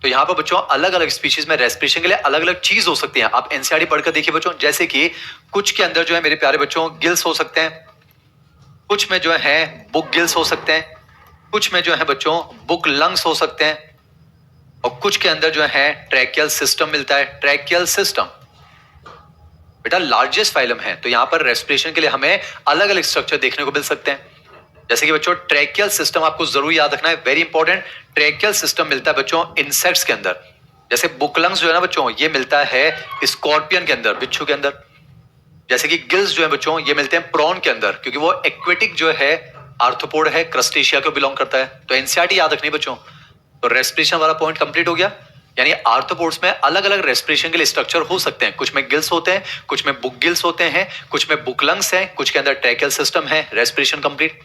तो यहां पर बच्चों अलग अलग स्पीशीज में रेस्पिरेशन के लिए अलग अलग चीज हो सकती है। आप एनसीईआरटी पढ़कर देखिए बच्चों, जैसे कि कुछ के अंदर जो है मेरे प्यारे बच्चों गिल्स हो सकते हैं, कुछ में जो है बुक गिल्स हो सकते हैं, कुछ में जो है बच्चों बुक लंग्स हो सकते हैं, और कुछ के अंदर जो है ट्रैकियल सिस्टम मिलता है। ट्रैकियल सिस्टम बेटा लार्जेस्ट फाइलम है, तो यहां पर रेस्पिरेशन के लिए हमें अलग अलग स्ट्रक्चर देखने को मिल सकते हैं। जैसे कि बच्चों ट्रैकियल सिस्टम आपको जरूर याद रखना है, वेरी इंपॉर्टेंट। ट्रैकियल सिस्टम मिलता है बच्चों इंसेक्ट्स के अंदर। जैसे बुकलंग्स जो है ना बच्चों, ये मिलता है स्कॉर्पियन के अंदर, बिच्छू के अंदर। जैसे कि गिल्स जो है बच्चों, ये मिलते हैं प्रॉन के अंदर, क्योंकि वो एक्वेटिक जो है आर्थ्रोपोड है, क्रस्टेशिया को बिलोंग करता है। तो एनसीईआरटी याद रखनी बच्चों। तो रेस्पिरेशन वाला पॉइंट कंप्लीट हो गया। यानी आर्थ्रोपोड्स में अलग अलग रेस्पिरेशन के लिए स्ट्रक्चर हो सकते हैं। कुछ में गिल्स होते हैं, कुछ में बुक गिल्स होते हैं, कुछ में बुक लंग्स हैं, कुछ के अंदर ट्रैकियल सिस्टम है। Respiration complete.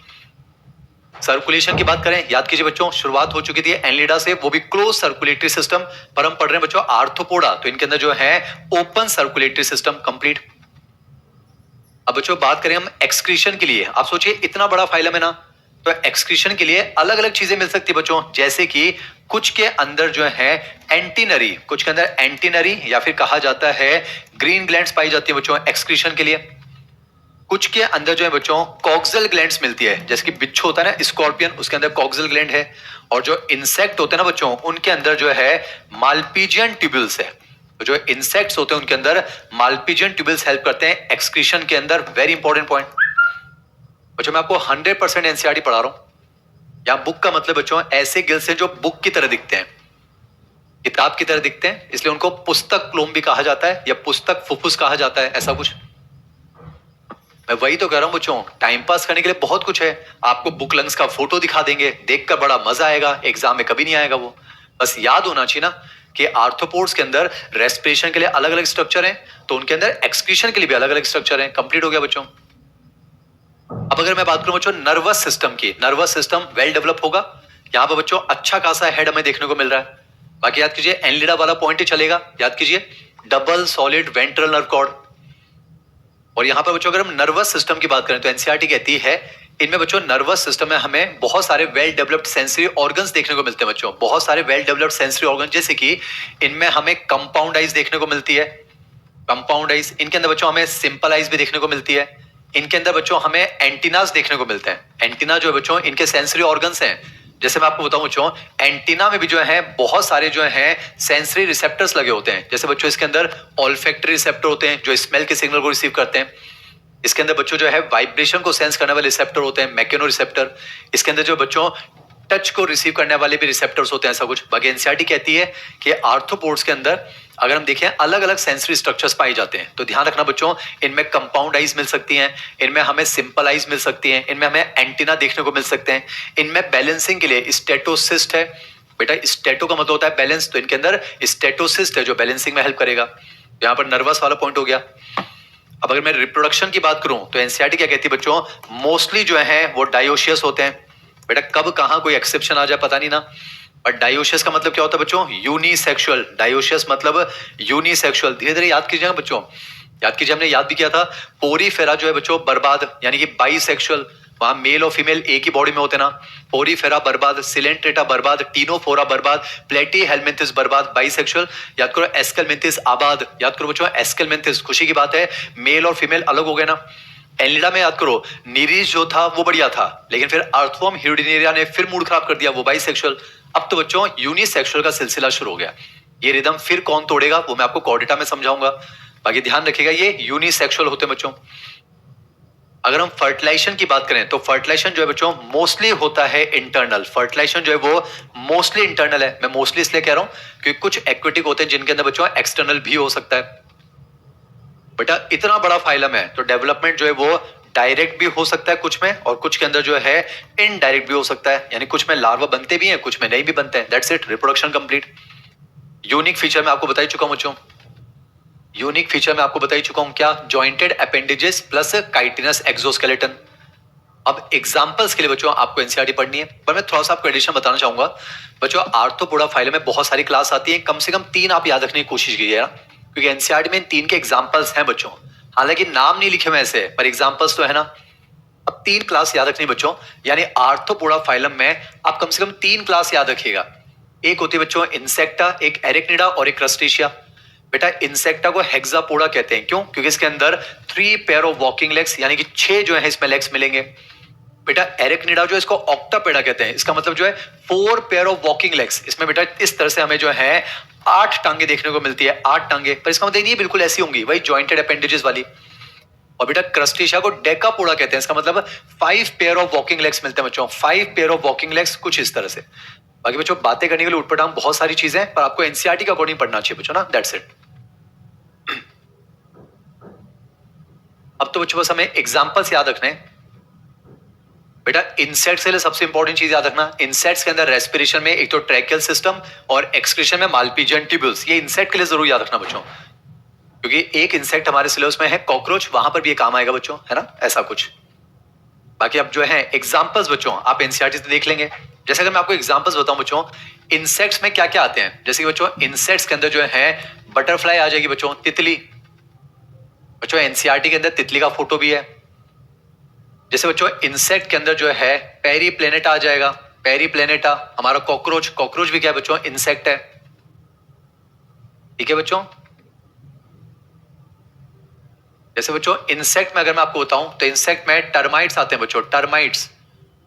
सर्कुलेशन की बात करें, याद कीजिए बच्चों, शुरुआत हो चुकी थी एनलिडा से, वो भी क्लोज सर्कुलेटरी सिस्टम, पर हम पढ़ रहे हैं बच्चों आर्थ्रोपोडा, तो इनके अंदर जो है ओपन सर्कुलेटरी सिस्टम कंप्लीट। अब बच्चों बात करें हम एक्सक्रीशन के लिए। आप सोचिए इतना बड़ा फाइलम है ना, तो एक्सक्रीशन के लिए अलग अलग चीजें मिल सकती है बच्चों। जैसे कि कुछ के अंदर जो है एंटीनरी, कुछ के अंदर एंटीनरी या फिर कहा जाता है ग्रीन ग्लैंड्स पाई जाती है बच्चों एक्सक्रीशन के लिए। कुछ के अंदर जो है बच्चों कॉक्सल ग्लैंड्स मिलती है। जैसे कि बिच्छू होता है ना स्कॉर्पियन, उसके अंदर कॉक्सल ग्लैंड है। और जो इंसेक्ट होते हैं ना बच्चों, उनके अंदर जो है मालपीजियन ट्यूब्यूल्स है। तो जो इंसेक्ट्स होते हैं उनके अंदर मालपीजियन ट्यूब्यूल्स हेल्प करते हैं एक्सक्रीशन के अंदर। वेरी इंपॉर्टेंट पॉइंट बच्चों, मैं आपको 100% एनसीईआरटी पढ़ा रहा हूं। यहां बुक का मतलब बच्चों ऐसे गिल्स हैं जो बुक की तरह दिखते हैं, किताब की तरह दिखते हैं, इसलिए उनको पुस्तक क्लोम भी कहा जाता है या पुस्तक फुफ्फुस कहा जाता है, ऐसा कुछ। मैं वही तो कह रहा हूं बच्चों, टाइम पास करने के लिए बहुत कुछ है। आपको बुक लंग्स का फोटो दिखा देंगे, देखकर बड़ा मजा आएगा, एग्जाम में कभी नहीं आएगा वो। बस याद होना चाहिए ना कि आर्थ्रोपोड्स के अंदर रेस्पिरेशन के लिए अलग अलग स्ट्रक्चर हैं, तो उनके अंदर एक्सक्रीशन के लिए भी अलग अलग स्ट्रक्चर हैं। कंप्लीट हो गया बच्चों। अब अगर मैं बात करूं बच्चों नर्वस सिस्टम की, नर्वस सिस्टम वेल डेवलप होगा। यहां पर बच्चों अच्छा खासा हेड हमें देखने को मिल रहा है। बाकी याद कीजिए एनलिडा वाला पॉइंट ही चलेगा, याद कीजिए double solid ventral nerve cord. और यहां पर बच्चों अगर हम नर्वस सिस्टम की बात करें तो एनसीईआरटी कहती है इनमें बच्चों नर्वस सिस्टम में हमें बहुत सारे वेल डेवलप्ड सेंसरी ऑर्गन्स देखने को मिलते हैं बच्चों। बहुत सारे वेल डेवलप्ड सेंसरी ऑर्गन, जैसे कि इनमें हमें कंपाउंड आइज देखने को मिलती है। कंपाउंड आइज, इनके अंदर बच्चों हमें सिंपल आइज भी देखने को मिलती है। इनके अंदर बच्चों हमें एंटीनास देखने को मिलते हैं। एंटीना जो है बच्चों इनके सेंसरी ऑर्गन्स हैं। जैसे मैं आपको बताऊं बच्चों, एंटीना में भी जो है बहुत सारे जो है सेंसरी रिसेप्टर्स लगे होते हैं। जैसे बच्चों इसके अंदर ऑल्फैक्टरी रिसेप्टर होते हैं जो स्मेल के सिग्नल को रिसीव करते हैं। इसके अंदर बच्चों जो है वाइब्रेशन को सेंस करने वाले रिसेप्टर होते हैं, मैकेनो रिसेप्टर। इसके अंदर जो बच्चों टच को रिसीव करने वाले भी रिसेप्टर्स होते हैं, ऐसा कुछ। बाकी एनसीईआरटी कहती है कि आर्थ्रोपोड्स के अंदर अगर हम देखें अलग अलग सेंसरी स्ट्रक्चर्स पाए जाते हैं। तो ध्यान रखना बच्चों, इनमें कंपाउंड आइज मिल सकती हैं, इनमें हमें सिंपल आइज मिल सकती हैं, इनमें हमें एंटीना देखने को मिल सकते हैं। इनमें बैलेंसिंग के लिए स्टेटोसिस्ट है। बेटा स्टेटो का मतलब होता है बैलेंस, तो इनके अंदर स्टेटोसिस्ट है जो बैलेंसिंग में हेल्प करेगा। यहाँ पर नर्वस वाला पॉइंट हो गया। अब अगर मैं रिप्रोडक्शन की बात करूं तो एनसीईआरटी क्या कहती है बच्चों, मोस्टली जो है वो डायोशियस होते हैं। बेटा कब कहां कोई एक्सेप्शन आ जाए पता नहीं ना, पर डायोशियस का मतलब क्या होता है बच्चों, यूनिसेक्सुअल। डायोशियस मतलब यूनिसेक्सुअल। धीरे धीरे याद कीजिएगा बच्चों, याद कीजिए, हमने याद भी किया था। पोरीफेरा जो है बच्चों बर्बाद, यानी कि बाइसेक्सुअल। वहां मेल और फीमेल एक ही बॉडी में होते ना। पोरीफेरा बर्बाद, सिलेंट्रेटा बर्बाद, टीनोफोरा बर्बाद, प्लेटी हेलमिंथिस बर्बाद, बाइसेक्सुअल। याद करो एस्केलमिंथिस आबाद। याद करो बच्चों एस्केलमिंथिस, खुशी की बात है मेल और फीमेल अलग हो गए ना। एनलिडा में याद करो नीरीज जो था वो बढ़िया था, लेकिन फिर अर्थवर्म ह्यूडिनेरिया ने फिर मूड खराब कर दिया, वो बाइसेक्सुअल। अब तो बच्चों यूनिसेक्सुअल का सिलसिला शुरू हो गया। ये रिदम फिर कौन तोड़ेगा वो मैं आपको कॉर्डेटा में समझाऊंगा। बाकी ध्यान रखिएगा ये यूनिसेक्सुअल होते हैं बच्चों। अगर हम फर्टिलाइजेशन की बात करें तो फर्टिलाइजेशन जो है बच्चों मोस्टली होता है इंटरनल। फर्टिलाइजेशन जो है वो मोस्टली इंटरनल है। मैं मोस्टली इसलिए कह रहा हूं क्योंकि कुछ एक्वेटिक होते हैं जिनके अंदर बच्चों एक्सटर्नल भी हो सकता है। बेटा इतना बड़ा फाइलम है तो डेवलपमेंट जो है वो डायरेक्ट भी हो सकता है कुछ में, और कुछ के अंदर जो है इनडायरेक्ट भी हो सकता है। यानी कुछ में लार्वा बनते भी हैं, कुछ में नहीं भी बनते हैं। That's it, reproduction complete. Unique feature मैं आपको बता ही चुका हूं बच्चों। यूनिक फीचर मैं आपको बता ही चुका हूं क्या, jointed appendages plus chitinous exoskeleton. अब एग्जांपल्स के लिए बच्चों आपको एनसीईआरटी पढ़नी है, पर मैं थोड़ा सा आपको एडिशन बताना चाहूंगा बच्चों। आर्थ्रोपोडा फाइलम में बहुत सारी क्लास आती है, कम से कम 3 आप याद रखने की कोशिश कीजिए, क्योंकि एनसीईआरटी में इन 3 के एग्जांपल्स हैं बच्चों। हालांकि नाम नहीं लिखे हुए ऐसे, पर एग्जांपल्स तो है ना। अब 3 क्लास याद रखनी बच्चों, यानी आर्थ्रोपोडा फाइलम में आप कम से कम 3 क्लास याद रखिएगा। एक होती है बच्चों इंसेक्टा, एक एरेक्निडा और एक क्रस्टेशिया। बेटा इंसेक्टा को हेक्सापोडा कहते हैं, क्यों? क्योंकि इसके अंदर 3 पेयर ऑफ वॉकिंग लेग्स, यानी कि 6 जो है इसमें लेग्स मिलेंगे। बेटा एरेक्निडा जो है इसको ऑक्टापेडा कहते हैं। इसका मतलब जो है 4 पेयर ऑफ वॉकिंग लेग्स। इसमें बेटा इस तरह से हमें जो है 8 टांगे देखने को मिलती है, 8 टांगे, पर इसका मतलब नहीं बिल्कुल ऐसी होंगी, वही जॉइंटेड अपेंडेजेस वाली। और बेटा क्रस्टेशिया को डेकापोडा कहते हैं। इसका मतलब 5 पेयर ऑफ वॉकिंग लेग्स मिलते हैं बच्चों, 5 पेयर ऑफ वॉकिंग लेग्स, कुछ इस तरह से। बाकी बच्चों बातें करने के लिए उठपटांग बहुत सारी चीजें, पर आपको एनसीईआरटी के अकॉर्डिंग पढ़ना चाहिए बच्चों ना, दैट्स इट। अब तो बच्चों बस हमें एग्जांपल्स याद रखने हैं। बेटा इंसेक्ट्स के लिए सबसे इंपॉर्टेंट चीज याद रखना, इंसेक्ट्स के अंदर रेस्पिरेशन में एक तो ट्रैकियल सिस्टम और एक्सक्रीशन में मालपीजियन ट्यूब्यूल्स। ये इंसेक्ट के लिए जरूर याद रखना बच्चों, क्योंकि एक इंसेक्ट हमारे सिलेबस में है कॉकरोच, वहां पर भी ये काम आएगा बच्चों, है ना, ऐसा कुछ। बाकी अब जो है एग्जांपल्स बच्चों आप एनसीईआरटी से देख लेंगे। जैसे अगर मैं आपको एग्जांपल्स बताऊं बच्चों, इंसेक्ट्स में क्या क्या आते हैं, जैसे कि बच्चों इंसेक्ट्स के अंदर जो है बटरफ्लाई आ जाएगी बच्चों, तितली। बच्चों एनसीईआरटी के अंदर तितली का फोटो भी है। जैसे बच्चों इंसेक्ट के अंदर जो है पेरी प्लेनेटा आ जाएगा, पेरी प्लेनेटा। हमारा कॉकरोच, कॉकरोच भी क्या है बच्चों, इंसेक्ट है, ठीक है बच्चों। जैसे बच्चों इंसेक्ट में अगर मैं आपको बताऊं तो इंसेक्ट में टर्माइट्स आते हैं बच्चों, टर्माइट्स।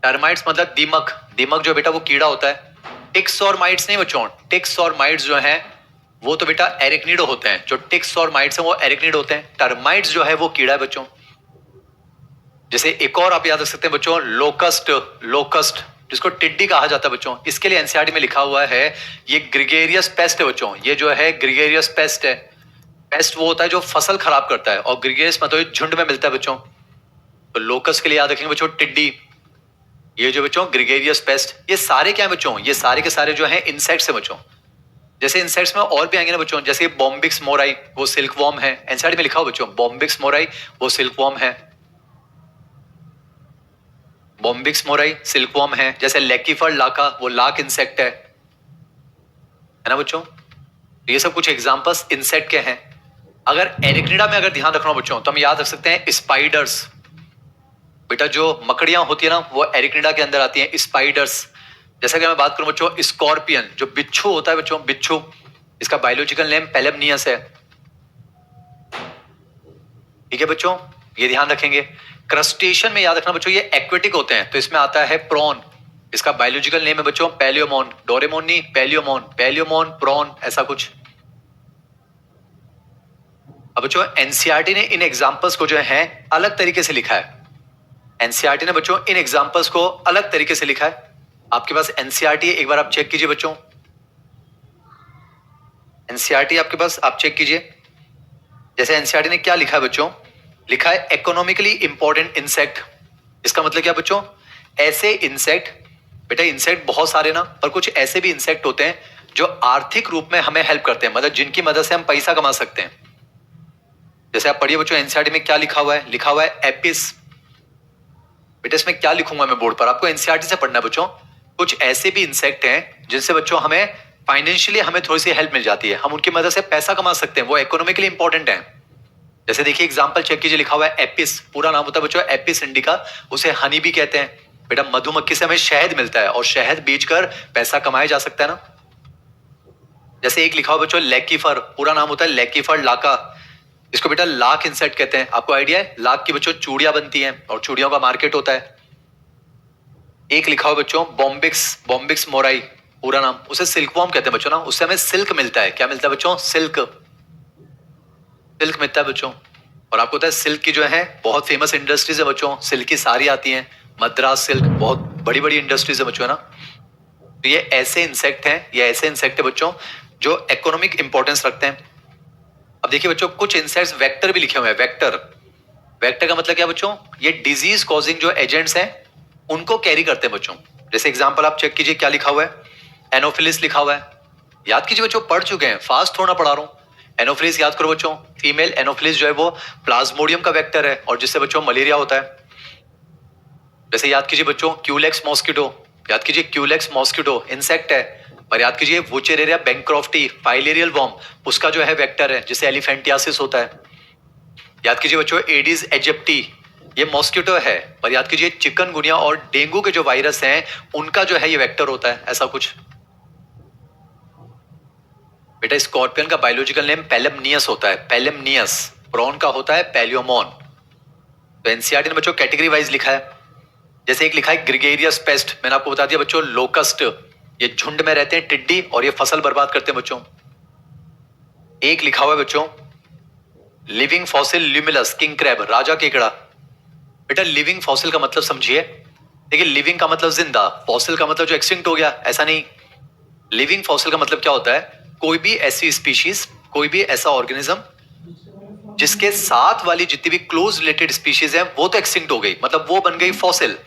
टर्माइट्स मतलब दीमक, दीमक जो बेटा वो कीड़ा होता है। टिक्स और माइट्स नहीं बच्चों, टिक्स और माइट्स जो है वो तो बेटा एरिकनिडो होते हैं। जो टिक्स और माइट्स हैं वो एरिकनिड होते हैं, टर्माइट्स जो है वो कीड़ा है बच्चों। जैसे एक और आप याद रख सकते हैं बच्चों, लोकस्ट, लोकस्ट जिसको टिड्डी कहा जाता है बच्चों, इसके लिए एनसीईआरटी में लिखा हुआ है ये ग्रिगेरियस पेस्ट है बच्चों। ये जो है ग्रिगेरियस पेस्ट है। पेस्ट वो होता है जो फसल खराब करता है, और ग्रिगेरियस मतलब झुंड में मिलता है बच्चों। तो लोकस्ट के लिए याद रखेंगे बच्चों टिड्डी। ये जो बच्चों ग्रिगेरियस पेस्ट, ये सारे क्या है बच्चों, ये सारे के सारे जो है इंसेक्ट्स है बच्चों। जैसे इंसेक्ट्स में और भी आएंगे ना बच्चों, जैसे बॉम्बिक्स मोराई वो सिल्क वॉर्म है, एनसीईआरटी में लिखा हुआ बच्चों, बॉम्बिक्स मोराई वो सिल्क वॉर्म है। बॉम्बिक्स मोराई सिल्क वॉर्म है। जैसे लेकीफर लाका वो लाक इंसेक्ट है ना बच्चों। तो ये सब कुछ एग्जांपल्स इंसेक्ट के हैं। अगर एरिक्निडा में अगर ध्यान रखना हो बच्चों तो हम याद रख सकते हैं स्पाइडर्स। बेटा जो मकड़ियां होती है ना वो एरिक्निडा के अंदर आती हैं, स्पाइडर्स। जैसे कि मैं बात करूं बच्चों स्कॉर्पियन, जो बिच्छू होता है बच्चों, बिच्छू, इसका बायोलॉजिकल नेम पेलेमनियस है, ठीक है बच्चों, ये ध्यान रखेंगे। क्रस्टेशियन में याद रखना बच्चों ये एक्वेटिक होते हैं, तो इसमें आता है प्रॉन, इसका बायोलॉजिकल नेम है बच्चों पैलियोमोन, डोरेमोन नहीं, पैलियोमोन, पैलियोमोन प्रॉन, ऐसा कुछ। अब बच्चों एनसीईआरटी ने इन एग्जांपल्स को जो है अलग तरीके से लिखा है। एनसीईआरटी ने बच्चों इन एग्जांपल्स को अलग तरीके से लिखा है। आपके पास एनसीईआरटी है, एक बार आप चेक कीजिए बच्चों, एनसीईआरटी आपके पास, आप चेक कीजिए। जैसे एनसीईआरटी ने क्या लिखा है बच्चों, लिखा है इकोनॉमिकली इंपॉर्टेंट इंसेक्ट। इसका मतलब क्या बच्चों, ऐसे इंसेक्ट, बेटा इंसेक्ट बहुत सारे ना, पर कुछ ऐसे भी इंसेक्ट होते हैं जो आर्थिक रूप में हमें हेल्प करते हैं, मतलब जिनकी मदद से हम पैसा कमा सकते हैं। जैसे आप पढ़िए बच्चों एनसीईआरटी में क्या लिखा हुआ है, लिखा हुआ है एपिस। बेटा इसमें क्या लिखूंगा मैं बोर्ड पर, आपको एनसीईआरटी से पढ़ना है बच्चों। कुछ ऐसे भी इंसेक्ट हैं जिनसे बच्चों हमें फाइनेंशियली हमें थोड़ी सी हेल्प मिल जाती है, हम उनकी मदद से पैसा कमा सकते हैं, वो इकोनॉमिकली इंपॉर्टेंट है। जैसे देखिए एग्जांपल चेक कीजिए, लिखा हुआ है एपिस, पूरा नाम होता है बच्चों एपिस इंडिका, उसे हनी भी कहते हैं। बेटा मधुमक्खी से हमें शहद मिलता है, और शहद बेचकर पैसा कमाया जा सकता है ना। जैसे एक लिखा हुआ बच्चों लेकीफर, पूरा नाम होता है लेकीफर लाका, इसको बेटा लाख इंसेक्ट कहते हैं। आपको आइडिया है, लाख की बच्चों चूड़ियां बनती हैं और चूड़ियों का मार्केट होता है। एक लिखा हुआ बच्चों बॉम्बिक्स, बॉम्बिक्स मोराई पूरा नाम, उसे सिल्कवॉर्म कहते हैं बच्चों ना, उससे हमें सिल्क मिलता है। क्या मिलता है बच्चों, सिल्क, सिल्क मिलता है बच्चों। और आपको पता है सिल्क की जो है बहुत फेमस इंडस्ट्रीज है बच्चों, सिल्क की साड़ी आती हैं, मद्रास सिल्क, बहुत बड़ी बड़ी इंडस्ट्रीज है बच्चों, है ना। तो ये ऐसे इंसेक्ट हैं, ये ऐसे इंसेक्ट है बच्चों जो इकोनॉमिक इंपॉर्टेंस रखते हैं। अब देखिए बच्चों कुछ इंसेक्ट्स वेक्टर भी लिखे हुए हैं, वेक्टर। वेक्टर का मतलब क्या बच्चों, ये डिजीज कॉजिंग जो एजेंट्स हैं उनको कैरी करते हैं बच्चों। जैसे एग्जांपल आप चेक कीजिए क्या लिखा हुआ है, एनोफिलिस लिखा हुआ है। याद कीजिए बच्चों, पढ़ चुके हैं, फास्ट थोड़ा पढ़ा रहा हूं। एनोफिलिस याद करो बच्चों, फीमेल एनोफिलिस जो है वो प्लाज्मोडियम का वेक्टर है, और जिससे बच्चों मलेरिया होता है। जैसे याद कीजिए बच्चों क्यूलेक्स मॉस्किटो, याद कीजिए क्यूलेक्स मॉस्किटो इंसेक्ट है। पर याद कीजिए वुचेरेरिया बैंक्रॉफ्टी फाइलेरियल वॉर्म, उसका जो है वेक्टर है, जिसे एलिफेंटियासिस होता है। याद कीजिए बच्चों एडिस एजिप्टी, ये मॉस्किटो है। पर याद कीजिए चिकनगुनिया और डेंगू के जो वायरस हैं उनका जो है ये वेक्टर होता है, ऐसा कुछ। बेटा स्कॉर्पियन का बायोलॉजिकल नेम पेलेमनियस होता है, पेलेमनियस। प्रॉन का होता है पैलियोमोन। तो एनसीईआरटी ने बच्चों कैटेगरी वाइज लिखा है। जैसे एक लिखा है ग्रिगेरियस पेस्ट, मैंने आपको बता दिया बच्चों लोकस्ट, ये झुंड में रहते हैं टिड्डी और ये फसल बर्बाद करते हैं बच्चों। एक लिखा हुआ है बच्चों living fossil Limulus king crab राजा केकड़ा। बेटा लिविंग फॉसिल का मतलब समझिए, देखिए लिविंग का मतलब जिंदा, फॉसिल का मतलब जो एक्सटिंक्ट हो गया, ऐसा नहीं। लिविंग फॉसिल का मतलब क्या होता है, कोई भी ऐसी स्पीशीज, कोई भी ऐसा ऑर्गेनिज्म जिसके साथ वाली जितनी भी क्लोज रिलेटेड स्पीशीज है वो तो एक्सटिंक्ट हो गई, मतलब वो बन गई फॉसिल,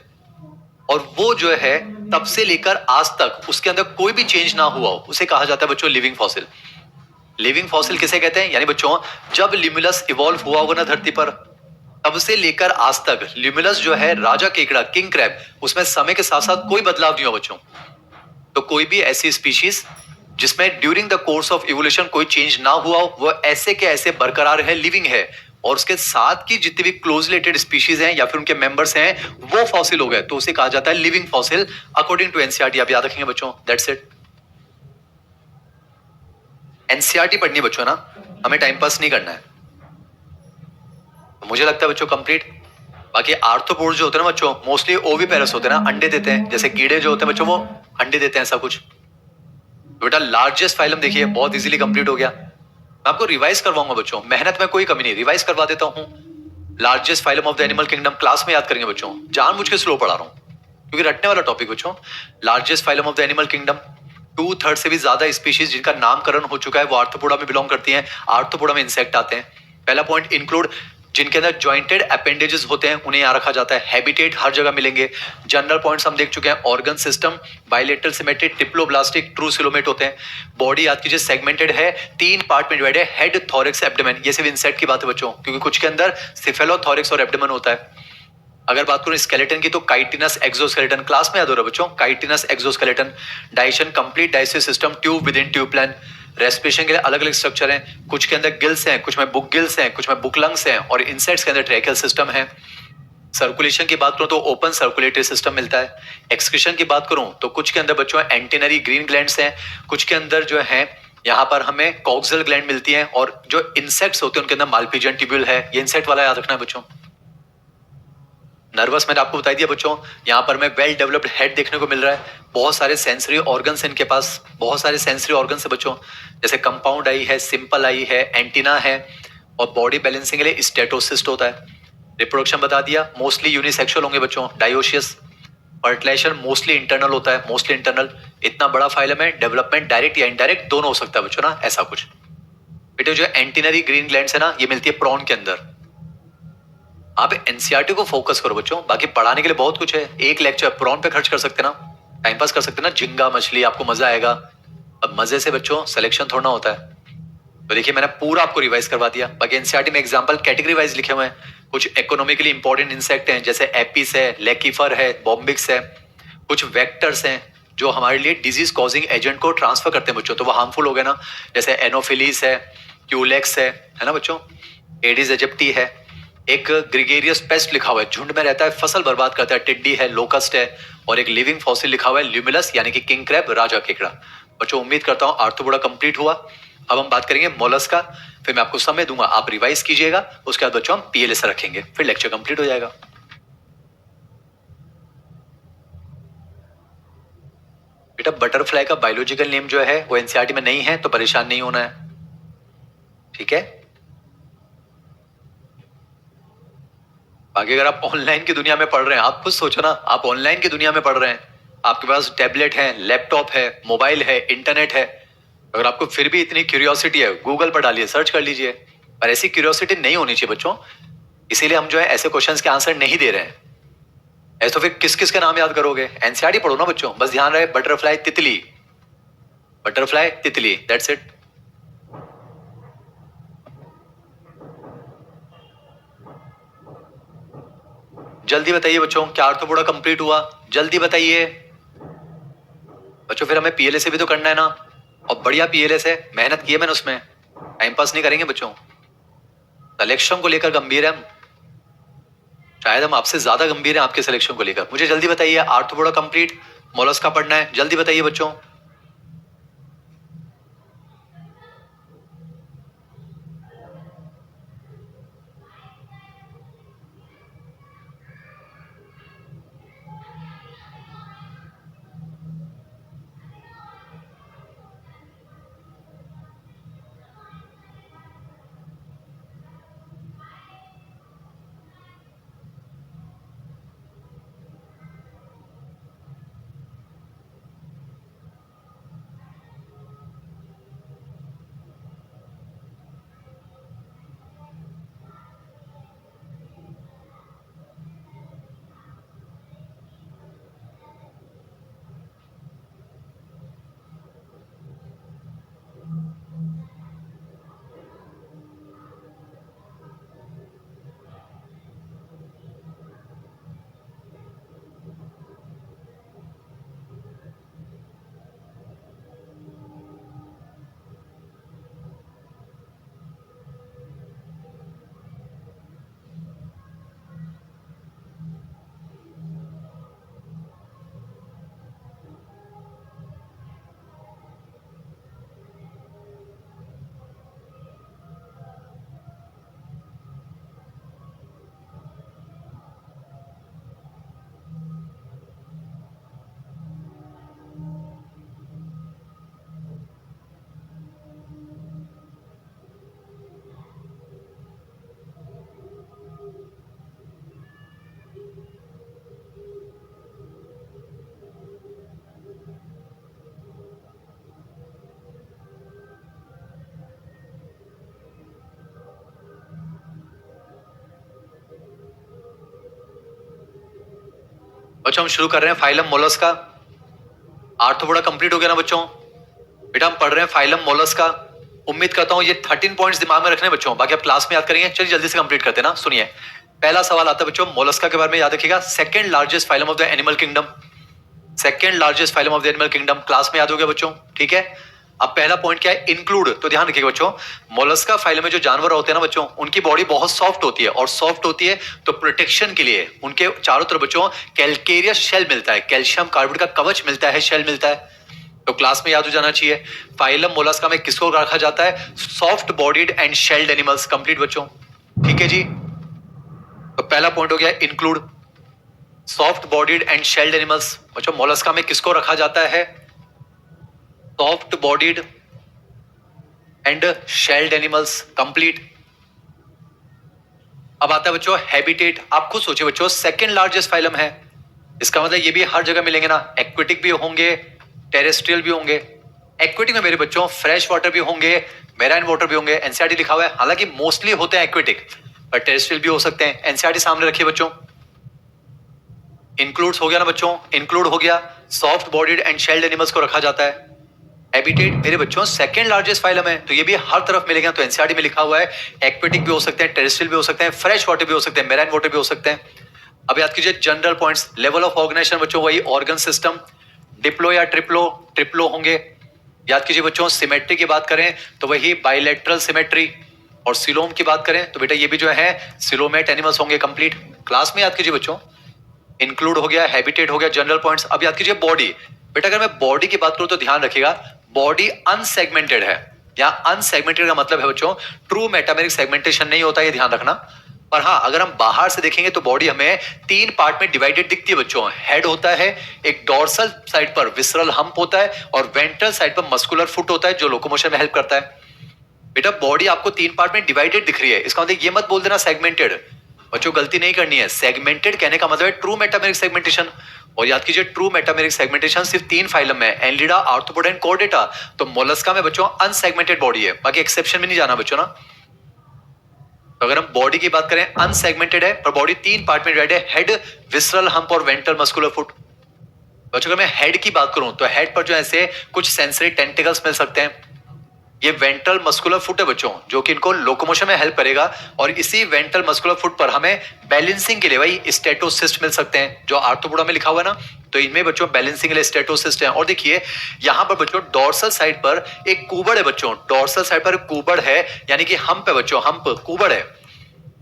और वो जो है तब से लेकर आज तक उसके अंदर कोई भी चेंज ना हुआ हो, उसे कहा जाता है बच्चों लिविंग फॉसिल। लिविंग फॉसिल किसे कहते हैं, यानी बच्चों जब ल्यूमिनस इवॉल्व हुआ होगा ना धरती पर, तब से लेकर आज तक ल्यूमिनस जो है राजा केकड़ा किंग क्रैब, उसमें समय के साथ साथ कोई बदलाव नहीं हुआ बच्चों। तो कोई भी ऐसी स्पीशीज जिसमें during the course of evolution कोई चेंज ना हुआ हो, वो ऐसे के ऐसे बरकरार है, लिविंग है, और उसके साथ की जितनी भी क्लोज रिलेटेड स्पीशीज हैं या फिर उनके मेंबर्स हैं वो फॉसिल हो गए, तो उसे कहा जाता है living fossil according to NCERT. आप याद रखेंगे बच्चों, दैट्स इट। एनसीईआरटी पढ़नी है बच्चों ना, हमें टाइम पास नहीं करना है। तो मुझे लगता है बच्चों कंप्लीट। बाकी आर्थ्रोपोड जो होते हैं ना बच्चों, मोस्टली ओविपेरस होते हैं ना, अंडे देते हैं, जैसे कीड़े जो होते हैं बच्चों वो अंडे देते हैं, ऐसा कुछ। बेटा लार्जेस्ट फाइलम देखिए बहुत इजीली कंप्लीट हो गया। मैं आपको रिवाइज करवाऊंगा बच्चों, मेहनत में कोई कमी नहीं, रिवाइज करवा देता हूं। Largest phylum of the animal kingdom class में याद करेंगे बच्चों, जानबूझ के स्लो पढ़ा रहा हूं क्योंकि रटने वाला टॉपिक बच्चों। Largest phylum of the animal kingdom, 2/3 से भी ज्यादा स्पीशीज जिनका नामकरण हो चुका है वो आर्थ्रोपोडा में बिलोंग करती हैं। आर्थ्रोपोडा में इंसेक्ट आते हैं। पहला पॉइंट इंक्लूड, जिनके अंदर ज्वाइंटेड अपेंडेजेस होते हैं उन्हें यहां रखा जाता है। हैबिटेट हर जगह मिलेंगे। जनरल पॉइंट्स हम देख चुके हैं, organ system bilateral symmetric triploblastic true coelomate होते हैं। बॉडी याद कीजिए सेगमेंटेड है, 3 पार्ट में डिवाइड है, हेड थॉरिक्स एब्डोमेन। ये सिर्फ इंसेक्ट की बात है बच्चों, क्योंकि कुछ के अंदर सिफेलोथॉरिक्स और एब्डोमेन होता है। अगर बात करूं स्केलेटन की तो काइटिनस एक्सोस्केलेटन, क्लास में याद हो रहा है बच्चों, chitinous exoskeleton. Digestion complete digestive system, tube with in tube plan. Respiration के लिए अलग अलग स्ट्रक्चर हैं, कुछ के अंदर गिल्स हैं, कुछ में बुक गिल्स हैं, कुछ में बुक लंग्स हैं, और इंसेक्ट्स के अंदर ट्रैकियल सिस्टम है। सर्कुलेशन की बात करूं तो ओपन सर्कुलेटरी सिस्टम मिलता है। एक्सक्रीशन की बात करूं तो कुछ के अंदर बच्चों एंटीनरी ग्रीन ग्लैंड्स हैं, कुछ के अंदर जो है यहाँ पर हमें कॉक्सियल ग्लैंड मिलती है, और जो इंसेक्ट्स होते हैं उनके अंदर मालपीजियन ट्यूब्यूल है। ये इंसेक्ट वाला याद रखना है बच्चों। नर्वस मैंने आपको बता दिया बच्चों, यहाँ पर हमें वेल डेवलप्ड हेड देखने को मिल रहा है, बहुत सारे सेंसरी ऑर्गन्स इनके पास, बहुत सारे सेंसरी ऑर्गन्स है बच्चों, जैसे कंपाउंड आई है, सिंपल आई है, एंटीना है, और बॉडी बैलेंसिंग के लिए स्टेटोसिस्ट होता है। रिप्रोडक्शन बता दिया, मोस्टली यूनिसेक्सुअल होंगे बच्चों, डायोशियस। फर्टिलाइजेशन मोस्टली इंटरनल होता है, मोस्टली इंटरनल। इतना बड़ा फाइलम है, डेवलपमेंट डायरेक्ट या इनडायरेक्ट दोनों हो सकता है बच्चों ना, ऐसा कुछ। बेटे जो एंटीनरी ग्रीन ग्लैंड्स है ना, ये मिलती है प्रॉन के अंदर। आप एनसीईआरटी को फोकस करो बच्चों, बाकी पढ़ाने के लिए बहुत कुछ है। एक लेक्चर प्रॉन पे खर्च कर सकते ना, टाइम पास कर सकते ना, झींगा मछली, आपको मजा आएगा। अब मजे से बच्चों सिलेक्शन थोड़ा होता है। तो देखिए मैंने पूरा आपको रिवाइज करवा दिया। बाकी एनसीईआरटी में एग्जांपल कैटेगरी वाइज लिखे हुए हैं। कुछ इकोनॉमिकली इंपॉर्टेंट इंसेक्ट हैं, जैसे एपिस है, लेकीफर है, बॉम्बिक्स है। कुछ वेक्टर्स हैं जो हमारे लिए डिजीज कॉजिंग एजेंट को ट्रांसफर करते हैं बच्चों, तो वो हार्मफुल हो गए ना, जैसे एनोफिलीस है, क्यूलेक्स है ना बच्चों, एडिस एजिप्टी है। एक ग्रिगेरियस पेस्ट लिखा हुआ है, झुंड में रहता है, फसल बर्बाद करता है, टिड्डी है, लोकस्ट है। और एक लिविंग फॉसिल लिखा हुआ है ल्यूमिनस, यानी कि किंग क्रैब राजा केकड़ा। बच्चों उम्मीद करता हूं आर्थ्रोपोडा कंप्लीट हुआ। अब हम बात करेंगे मोलस्क का, फिर मैं आपको समय दूंगा, आप रिवाइज कीजिएगा, उसके बाद बच्चों हम पीएलएस रखेंगे, फिर लेक्चर कंप्लीट हो जाएगा। बेटा बटरफ्लाई का बायोलॉजिकल नेम जो है वो एनसीईआरटी में नहीं है, तो परेशान नहीं होना है, ठीक है। आगे अगर आप ऑनलाइन की दुनिया में पढ़ रहे हैं, आप खुद सोचो ना, आप ऑनलाइन की दुनिया में पढ़ रहे हैं, आपके पास टैबलेट है, लैपटॉप है, मोबाइल है, इंटरनेट है, अगर आपको फिर भी इतनी क्यूरियोसिटी है, गूगल पर डालिए, सर्च कर लीजिए। पर ऐसी क्यूरियोसिटी नहीं होनी चाहिए बच्चों, इसीलिए हम जो है ऐसे क्वेश्चंस के आंसर नहीं दे रहे हैं। ऐसे तो फिर किस किस के नाम याद करोगे, एनसीईआरटी पढ़ो ना बच्चों, बस ध्यान रहे बटरफ्लाई तितली, बटरफ्लाई तितली, दैट्स इट। जल्दी बताइए बच्चों, क्या आर्थ्रोपोडा कंप्लीट हुआ, जल्दी बताइए बच्चों, फिर हमें पीएलए से भी तो करना है ना, और बढ़िया पीएलए से मेहनत की है मैंने, उसमें टाइम पास नहीं करेंगे बच्चों। सिलेक्शन को लेकर गंभीर है हम, शायद हम आपसे ज्यादा गंभीर हैं आपके सिलेक्शन को लेकर। मुझे जल्दी बताइए, आर्थ्रोपोडा कंप्लीट, मोलस्क का पढ़ना है, जल्दी बताइए बच्चों। बच्चों हम शुरू कर रहे हैं फाइलम मोलस्का। आर्थ्रोपोडा कंप्लीट हो गया ना बच्चों? बेटा हम पढ़ रहे हैं फाइलम मोलस्का। उम्मीद करता हूं ये 13 पॉइंट्स दिमाग में रखने बच्चों, बाकी आप क्लास में याद करेंगे। चलिए जल्दी से कंप्लीट करते हैं ना। सुनिए, पहला सवाल आता है बच्चों मोलस्का के बारे में, याद रखिएगा। Second largest phylum of the animal kingdom, second largest phylum of the animal kingdom, class में याद हो गया बच्चों, ठीक है। अब पहला पॉइंट क्या है? इंक्लूड। तो ध्यान रखिएगा बच्चों, मोलस्का फाइलम में जो जानवर होते हैं ना बच्चों, उनकी बॉडी बहुत सॉफ्ट होती है, और सॉफ्ट होती है तो प्रोटेक्शन के लिए उनके चारों तरफ बच्चों कैल्केरियस शेल मिलता है, कैल्शियम कार्बोनेट का कवच मिलता है, शेल मिलता है। तो क्लास में याद हो जाना चाहिए। फाइलम मोलस्का में किसको रखा जाता है? Soft bodied and shelled animals. Complete बच्चों, ठीक है जी। तो पहला पॉइंट हो गया include, soft bodied and shelled animals. बच्चों मोलस्का में किसको रखा जाता है? Soft bodied and shelled animals. Complete. अब आता है बच्चों हैबिटेट। आप खुद सोचिए बच्चों, सेकंड लार्जेस्ट फाइलम है, इसका मतलब ये भी हर जगह मिलेंगे ना। एक्वेटिक भी होंगे, टेरेस्ट्रियल भी होंगे। एक्वेटिक में मेरे बच्चों फ्रेश वाटर भी होंगे, मेराइन वाटर भी होंगे। एनसीईआरटी लिखा हुआ है, हालांकि मोस्टली होते हैं एक्वेटिक, पर टेरेस्ट्रियल भी हो सकते हैं। एनसीईआरटी सामने रखिए बच्चों। इंक्लूड्स हो गया ना बच्चों? इंक्लूड हो गया, soft bodied and shelled animals को रखा जाता है। हैबिटेट मेरे बच्चों सेकंड लार्जेस्ट फाइलम है, तो ये भी हर तरफ मिलेगा। तो एनसीईआरटी में लिखा हुआ है एक्वेटिक भी हो सकते हैं, टेरेस्ट्रियल भी हो सकते हैं, फ्रेश वाटर भी हो सकते हैं, मेराइन वाटर भी हो सकते हैं। अब याद कीजिए general points. Level of organisation बच्चों वही ऑर्गन सिस्टम, डिप्लो या ट्रिप्लो, ट्रिप्लो होंगे। याद कीजिए बच्चों, सिमेट्री की बात करें तो वही बाइलेटरल सिमेट्री, और सिलोम की बात करें तो बेटा ये भी जो है सिलोमेट एनिमल्स होंगे। कंप्लीट। क्लास में याद कीजिए बच्चों, इंक्लूड हो गया, हैबिटेट हो गया, जनरल पॉइंट्स। अब याद कीजिए बॉडी। बेटा अगर मैं बॉडी की बात करूं तो ध्यान रखिएगा, बॉडी अनसेगमेंटेड है। या अनसेगमेंटेड का मतलब है बच्चों ट्रू मेटामेरिक सेगमेंटेशन नहीं होता, ये ध्यान रखना। पर हाँ, अगर हम बाहर से देखेंगे तो बॉडी हमें 3 पार्ट में डिवाइडेड दिखती है बच्चों। हेड होता है, एक डोर्सल साइड पर विसरल हम्प होता है, और वेंट्रल साइड पर मस्कुलर फुट होता है जो लोकोमोशन में हेल्प करता है। बेटा बॉडी आपको 3 पार्ट में डिवाइडेड दिख रही है, इसका मतलब ये मत बोल देना सेगमेंटेड। बच्चों गलती नहीं करनी है, सेगमेंटेड कहने का मतलब है ट्रू मेटामेरिक सेगमेंटेशन। और याद कीजिए ट्रू मेटामेरिक सेगमेंटेशन सिर्फ 3 फाइलम में, एनलिडा, आर्थ्रोपोडा एंड कॉर्डेटा। तो मोलस्का में बच्चों अनसेगमेंटेड बॉडी है, बाकी एक्सेप्शन में नहीं जाना बच्चों ना। तो अगर हम बॉडी की बात करें अनसेगमेंटेड है, पर बॉडी 3 पार्ट में डिवाइडेड है, हेड, विसरल हम्प और वेंट्रल मस्कुलर फुट। बच्चों अगर मैं हेड की बात करूं तो हेड पर जो ऐसे कुछ सेंसरी टेंटिकल्स मिल सकते हैं। ये वेंट्रल मस्कुलर फुट है बच्चों, जो कि इनको लोकोमोशन में हेल्प करेगा। और इसी वेंट्रल मस्कुलर फुट पर हमें बैलेंसिंग के लिए वही स्टेटोसिस्ट मिल सकते हैं, जो आर्थ्रोपोडा में लिखा हुआ है ना। तो इनमें बच्चों बैलेंसिंग के लिए स्टेटोसिस्ट है। और देखिए यहां पर बच्चों डोर्सल साइड पर एक कूबड़ है बच्चों, डोर्सल साइड पर कूबड़ है, यानी कि हम्प है बच्चों, हम्प कूबड़ है।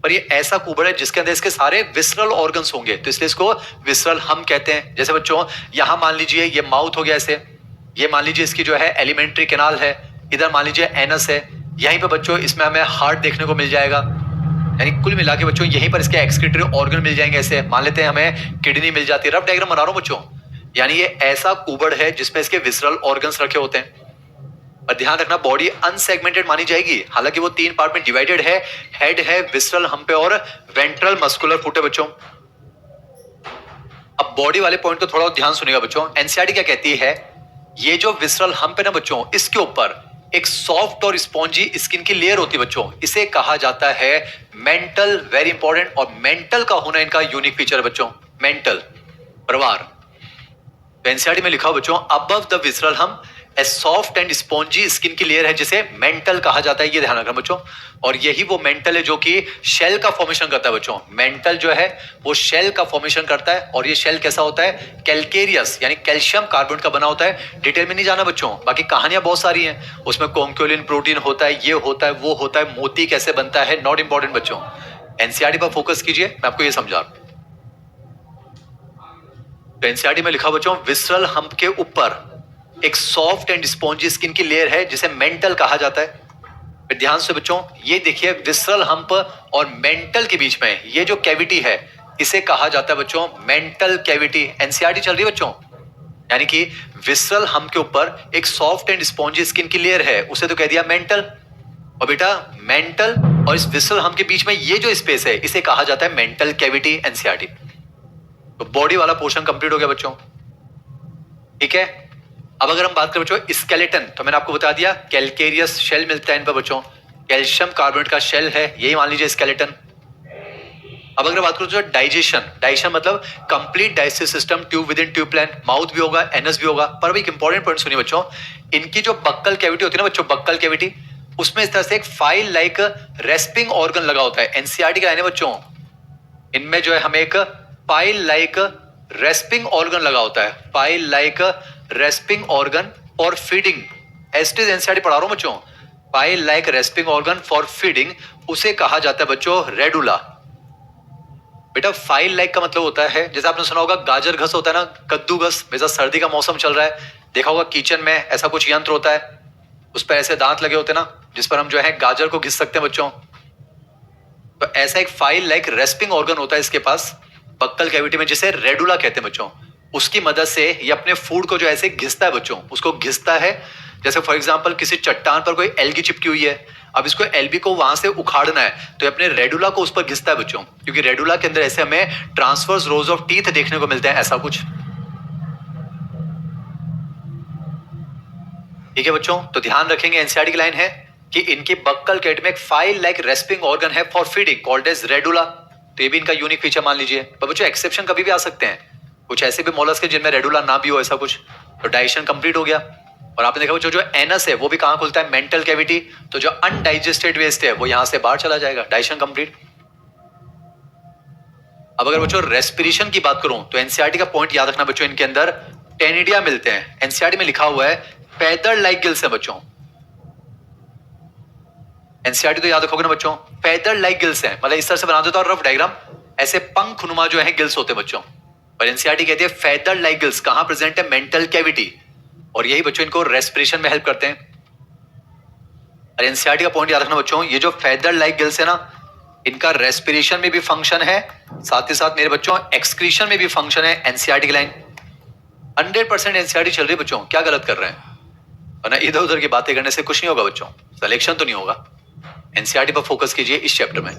पर ये ऐसा कूबड़ है जिसके अंदर इसके सारे विसरल ऑर्गन्स होंगे, तो इसलिए इसको विसरल हम्प कहते हैं। जैसे बच्चों यहां मान लीजिए ये माउथ हो गया ऐसे, ये मान लीजिए इसकी जो है एलिमेंट्री कैनाल है, इधर मान लीजिए एनस है, यहीं पे बच्चों इसमें हमें हार्ट देखने को मिल जाएगा। यानी कुल मिला के बच्चों यहीं पर इसके एक्सक्रीटरी ऑर्गन मिल जाएंगे। ऐसे मान लेते हैं हमें किडनी मिल जाती है, रफ डायग्राम बना रहा हूं बच्चों। यानी ये ऐसा कूबड़ है जिसमें इसके विसरल ऑर्गन्स रखे होते हैं। और ध्यान रखना बॉडी अनसेगमेंटेड मानी जाएगी, हालांकि वो 3 पार्ट में डिवाइडेड है, हेड है, विसरल हम्प है और वेंट्रल मस्कुलर फुट है बच्चों। अब बॉडी वाले पॉइंट को थोड़ा ध्यान सुनिएगा बच्चों। एनसीईआरटी क्या कहती है, ये जो विसरल हम्प है ना बच्चों, इसके ऊपर एक सॉफ्ट और स्पॉन्जी स्किन की लेयर होती है बच्चों, इसे कहा जाता है मेंटल। Very important. और मेंटल का होना इनका यूनिक फीचर है बच्चों, मेंटल परिवार। तो एनसीईआरटी में लिखा हो बच्चों, above the visceral hump A soft and spongy skin की लेयर है जिसे मेंटल कहा जाता है, ये ध्यान रखना बच्चों। और यही वो मेंटल है जो कि शेल का फॉर्मेशन करता है बच्चों। मेंटल जो है वो शेल का फॉर्मेशन करता है, और ये शेल कैसा होता है? कैल्केरियस यानी कैल्शियम कार्बोनेट का बना होता है। डिटेल में नहीं जाना बच्चों, बाकी कहानियां बहुत सारी हैं, उसमें कॉन्क्योलिन प्रोटीन होता है, ये होता है, वो होता है, मोती कैसे बनता है, नॉट इंपॉर्टेंट बच्चों। एनसीईआरटी पर फोकस कीजिए, मैं आपको ये समझा रहा हूं। तो एनसीईआरटी में लिखा बच्चों, विसरल हम्प के ऊपर एक सॉफ्ट एंड स्पॉन्जी स्किन की लेयर है जिसे मेंटल कहा जाता है। फिर ध्यान से बच्चों ये देखिए, विसरल हम्प और मेंटल के बीच में ये जो कैविटी है इसे कहा जाता है बच्चों मेंटल कैविटी। एनसीईआरटी चल रही है बच्चों। यानी कि विसरल हम्प के ऊपर एक सॉफ्ट एंड स्पॉन्जी स्किन की लेयर है, उसे तो कह दिया मेंटल। और बेटा मेंटल और इस विसरल हम्प के बीच में ये जो स्पेस है इसे कहा जाता है मेंटल कैविटी। एनसीईआरटी। तो बॉडी वाला पोर्शन कंप्लीट हो गया बच्चों, ठीक है। अब अगर हम बात करें बच्चों स्केलेटन, तो मैंने आपको बता दिया कैल्केरियस शेल मिलता है इन पर बच्चों, कैल्शियम कार्बोनेट का शेल है, यही मान लीजिए स्केलेटन। अब अगर बात करूं तो डाइजेशन, डाइजेशन मतलब complete digestive system, tube with in tube plan, mouth भी होगा, एनस भी होगा। पर एक इंपॉर्टेंट पॉइंट सुनिए बच्चों, इनकी जो बक्कल कैविटी होती है ना बच्चों, बक्कल कैविटी, उसमें इस तरह से एक फाइल लाइक रेस्पिंग ऑर्गन लगा होता है। एनसीईआरटी का है ना बच्चों, इनमें जो है हमें एक फाइल लाइक रेस्पिंग ऑर्गन लगा होता है, file like rasping organ for feeding. एस्टिस एनसीईआरटी पढ़ा रहा हूं बच्चों, file like rasping organ for feeding, उसे कहा जाता है बच्चों रेडुला। बेटा फाइल लाइक का मतलब होता है, जैसे आपने सुना होगा गाजर घस होता है ना, कद्दू घस, जैसा सर्दी का मौसम चल रहा है, देखा होगा किचन में ऐसा कुछ यंत्र होता है, उस पर ऐसे दांत लगे होते हैं ना, जिस पर हम जो है गाजर को घिस सकते हैं बच्चों। तो ऐसा एक फाइल लाइक रेस्पिंग ऑर्गन होता है इसके पास बक्कल कैविटी में, जिसे रेडुला कहते हैं बच्चों। उसकी मदद से ये अपने फूड को जो ऐसे घिसता है बच्चों, उसको घिसता है। जैसे फॉर एग्जांपल किसी चट्टान पर कोई एल्गी चिपकी हुई है, अब इसको एल्गी को वहां से उखाड़ना है, तो ये अपने रेडुला को उस पर घिसता है बच्चों, क्योंकि रेडुला के अंदर ऐसे हमें ट्रांसवर्स रोज ऑफ टीथ देखने को मिलते हैं, ऐसा कुछ। ठीक है बच्चों, तो ध्यान रखेंगे एनसीईआरटी की लाइन है कि इनकी बक्कल कैविटी में एक फाइल लाइक रेस्पिंग ऑर्गन है for feeding called as radula. तो ये भी इनका यूनिक फीचर मान लीजिए। पर बच्चों एक्सेप्शन कभी भी आ सकते हैं, कुछ ऐसे भी मोलस्क है जिनमें रेडुला ना भी हो, ऐसा कुछ। तो डाइजेशन कंप्लीट हो गया। और आपने देखा बच्चों जो एनस है वो भी कहां खुलता है, मेंटल कैविटी। तो जो अनडाइजेस्टेड वेस्ट है वो यहां से बाहर चला जाएगा, डाइजेशन कंप्लीट। अब अगर बच्चों रेस्पिरेशन की बात करूं तो एनसीईआरटी का पॉइंट याद रखना बच्चों, इनके अंदर टेनिडिया मिलते हैं। एनसीईआरटी में लिखा हुआ है पैदर लाइक गिल्स है बच्चों। एनसीईआरटी तो याद रखोगे ना बच्चों, पैदर लाइक गिल्स है, मतलब इस तरह से बना देता हूं रफ डायग्राम, ऐसे पंखनुमा जो है गिल्स होते हैं बच्चों। पर एनसीईआरटी कहती है फेदर लाइक गिल्स कहां प्रेजेंट है, मेंटल कैविटी, और यही बच्चों इनको रेस्पिरेशन में हेल्प करते हैं। और एनसीईआरटी का पॉइंट याद रखना बच्चों, ये जो फेदर लाइक गिल्स है ना, इनका रेस्पिरेशन में भी फंक्शन है, साथ ही साथ मेरे बच्चों एक्सक्रीशन में भी फंक्शन है। एनसीईआरटी की लाइन 100% एनसीईआरटी चल रही है बच्चों, क्या गलत कर रहे हैं? और ना इधर उधर की बातें करने से कुछ नहीं होगा बच्चों, सिलेक्शन तो नहीं होगा। एनसीईआरटी पर फोकस कीजिए इस चैप्टर में।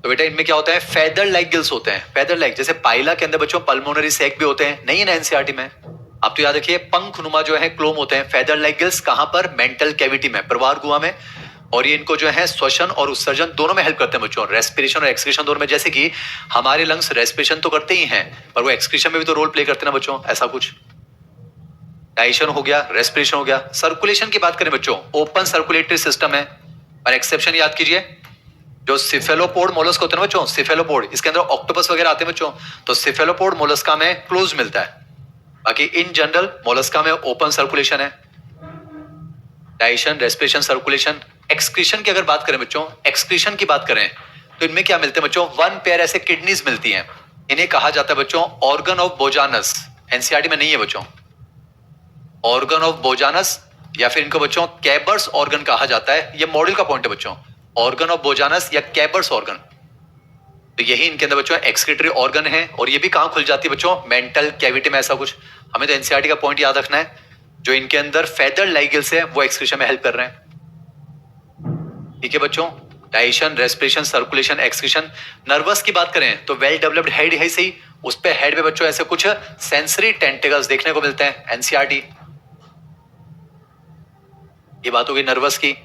तो बेटा इनमें क्या होता है, फेदर लाइक गिल्स होते हैं। फेदर लाइक जैसे पाइला के अंदर बच्चों पल्मोनरी सैक भी होते हैं, नहीं है ना एनसीईआरटी में। आप तो याद रखिए पंखनुमा जो है क्लोम होते हैं। फेदर लाइक गिल्स कहां पर, मेंटल कैविटी में, प्रवार गुहा में। और ये इनको जो है श्वसन और उत्सर्जन दोनों में हेल्प करते हैं बच्चों, रेस्पिरेशन और एक्सक्रीशन दोनों में। जैसे कि हमारे लंग्स रेस्पिरेशन तो करते ही हैं, पर वो एक्सक्रीशन में भी तो रोल प्ले करते हैं ना बच्चों, ऐसा कुछ। डाइजेशन हो गया, रेस्पिरेशन हो गया। सर्कुलेशन की बात करें बच्चों, ओपन सर्कुलेटरी सिस्टम है। और एक्सेप्शन याद कीजिए, जो सिफेलोपोड मोलस्क होते हैं ना बच्चों, सिफेलोपोड, इसके अंदर ऑक्टोपस वगैरह आते हैं बच्चों, तो सिफेलोपोड मोलस्का में क्लोज मिलता है। बाकी इन जनरल मोलस्का में ओपन सर्कुलेशन है। Digestion, respiration, circulation. एक्सक्रीशन की अगर बात करें बच्चों, एक्सक्रीशन की बात करें तो इनमें क्या मिलते हैं बच्चों, 1 पेयर ऐसे किडनीज मिलती हैं। इन्हें कहा जाता है बच्चों ऑर्गन ऑफ बोजानस। एनसीईआरटी में नहीं है बच्चों, ऑर्गन ऑफ बोजानस, या फिर इनको बच्चों कैबर्स ऑर्गन कहा जाता है। ये मॉडल का पॉइंट है बच्चों, ऑर्गन ऑफ बोजानस या कैबर्स ऑर्गन। तो यही इनके अंदर बच्चों एक्सक्रीटरी ऑर्गन है। और ये भी कहां खुल जाती है बच्चों, मेंटल कैविटी में, ऐसा कुछ। हमें तो एनसीईआरटी का पॉइंट याद रखना है, जो इनके अंदर फेदर लाइक गिल्स है वो एक्सक्रीशन में हेल्प कर रहे हैं। ठीक है बच्चों, digestion, respiration, circulation, excretion. Nervous की बात करें तो वेल डेवलप्ड हेड है सही, उस पे हेड पे बच्चों ऐसे कुछ सेंसरी टेंटिकल्स देखने को मिलते हैं। एनसीईआरटी, ये बात होगी नर्वस की।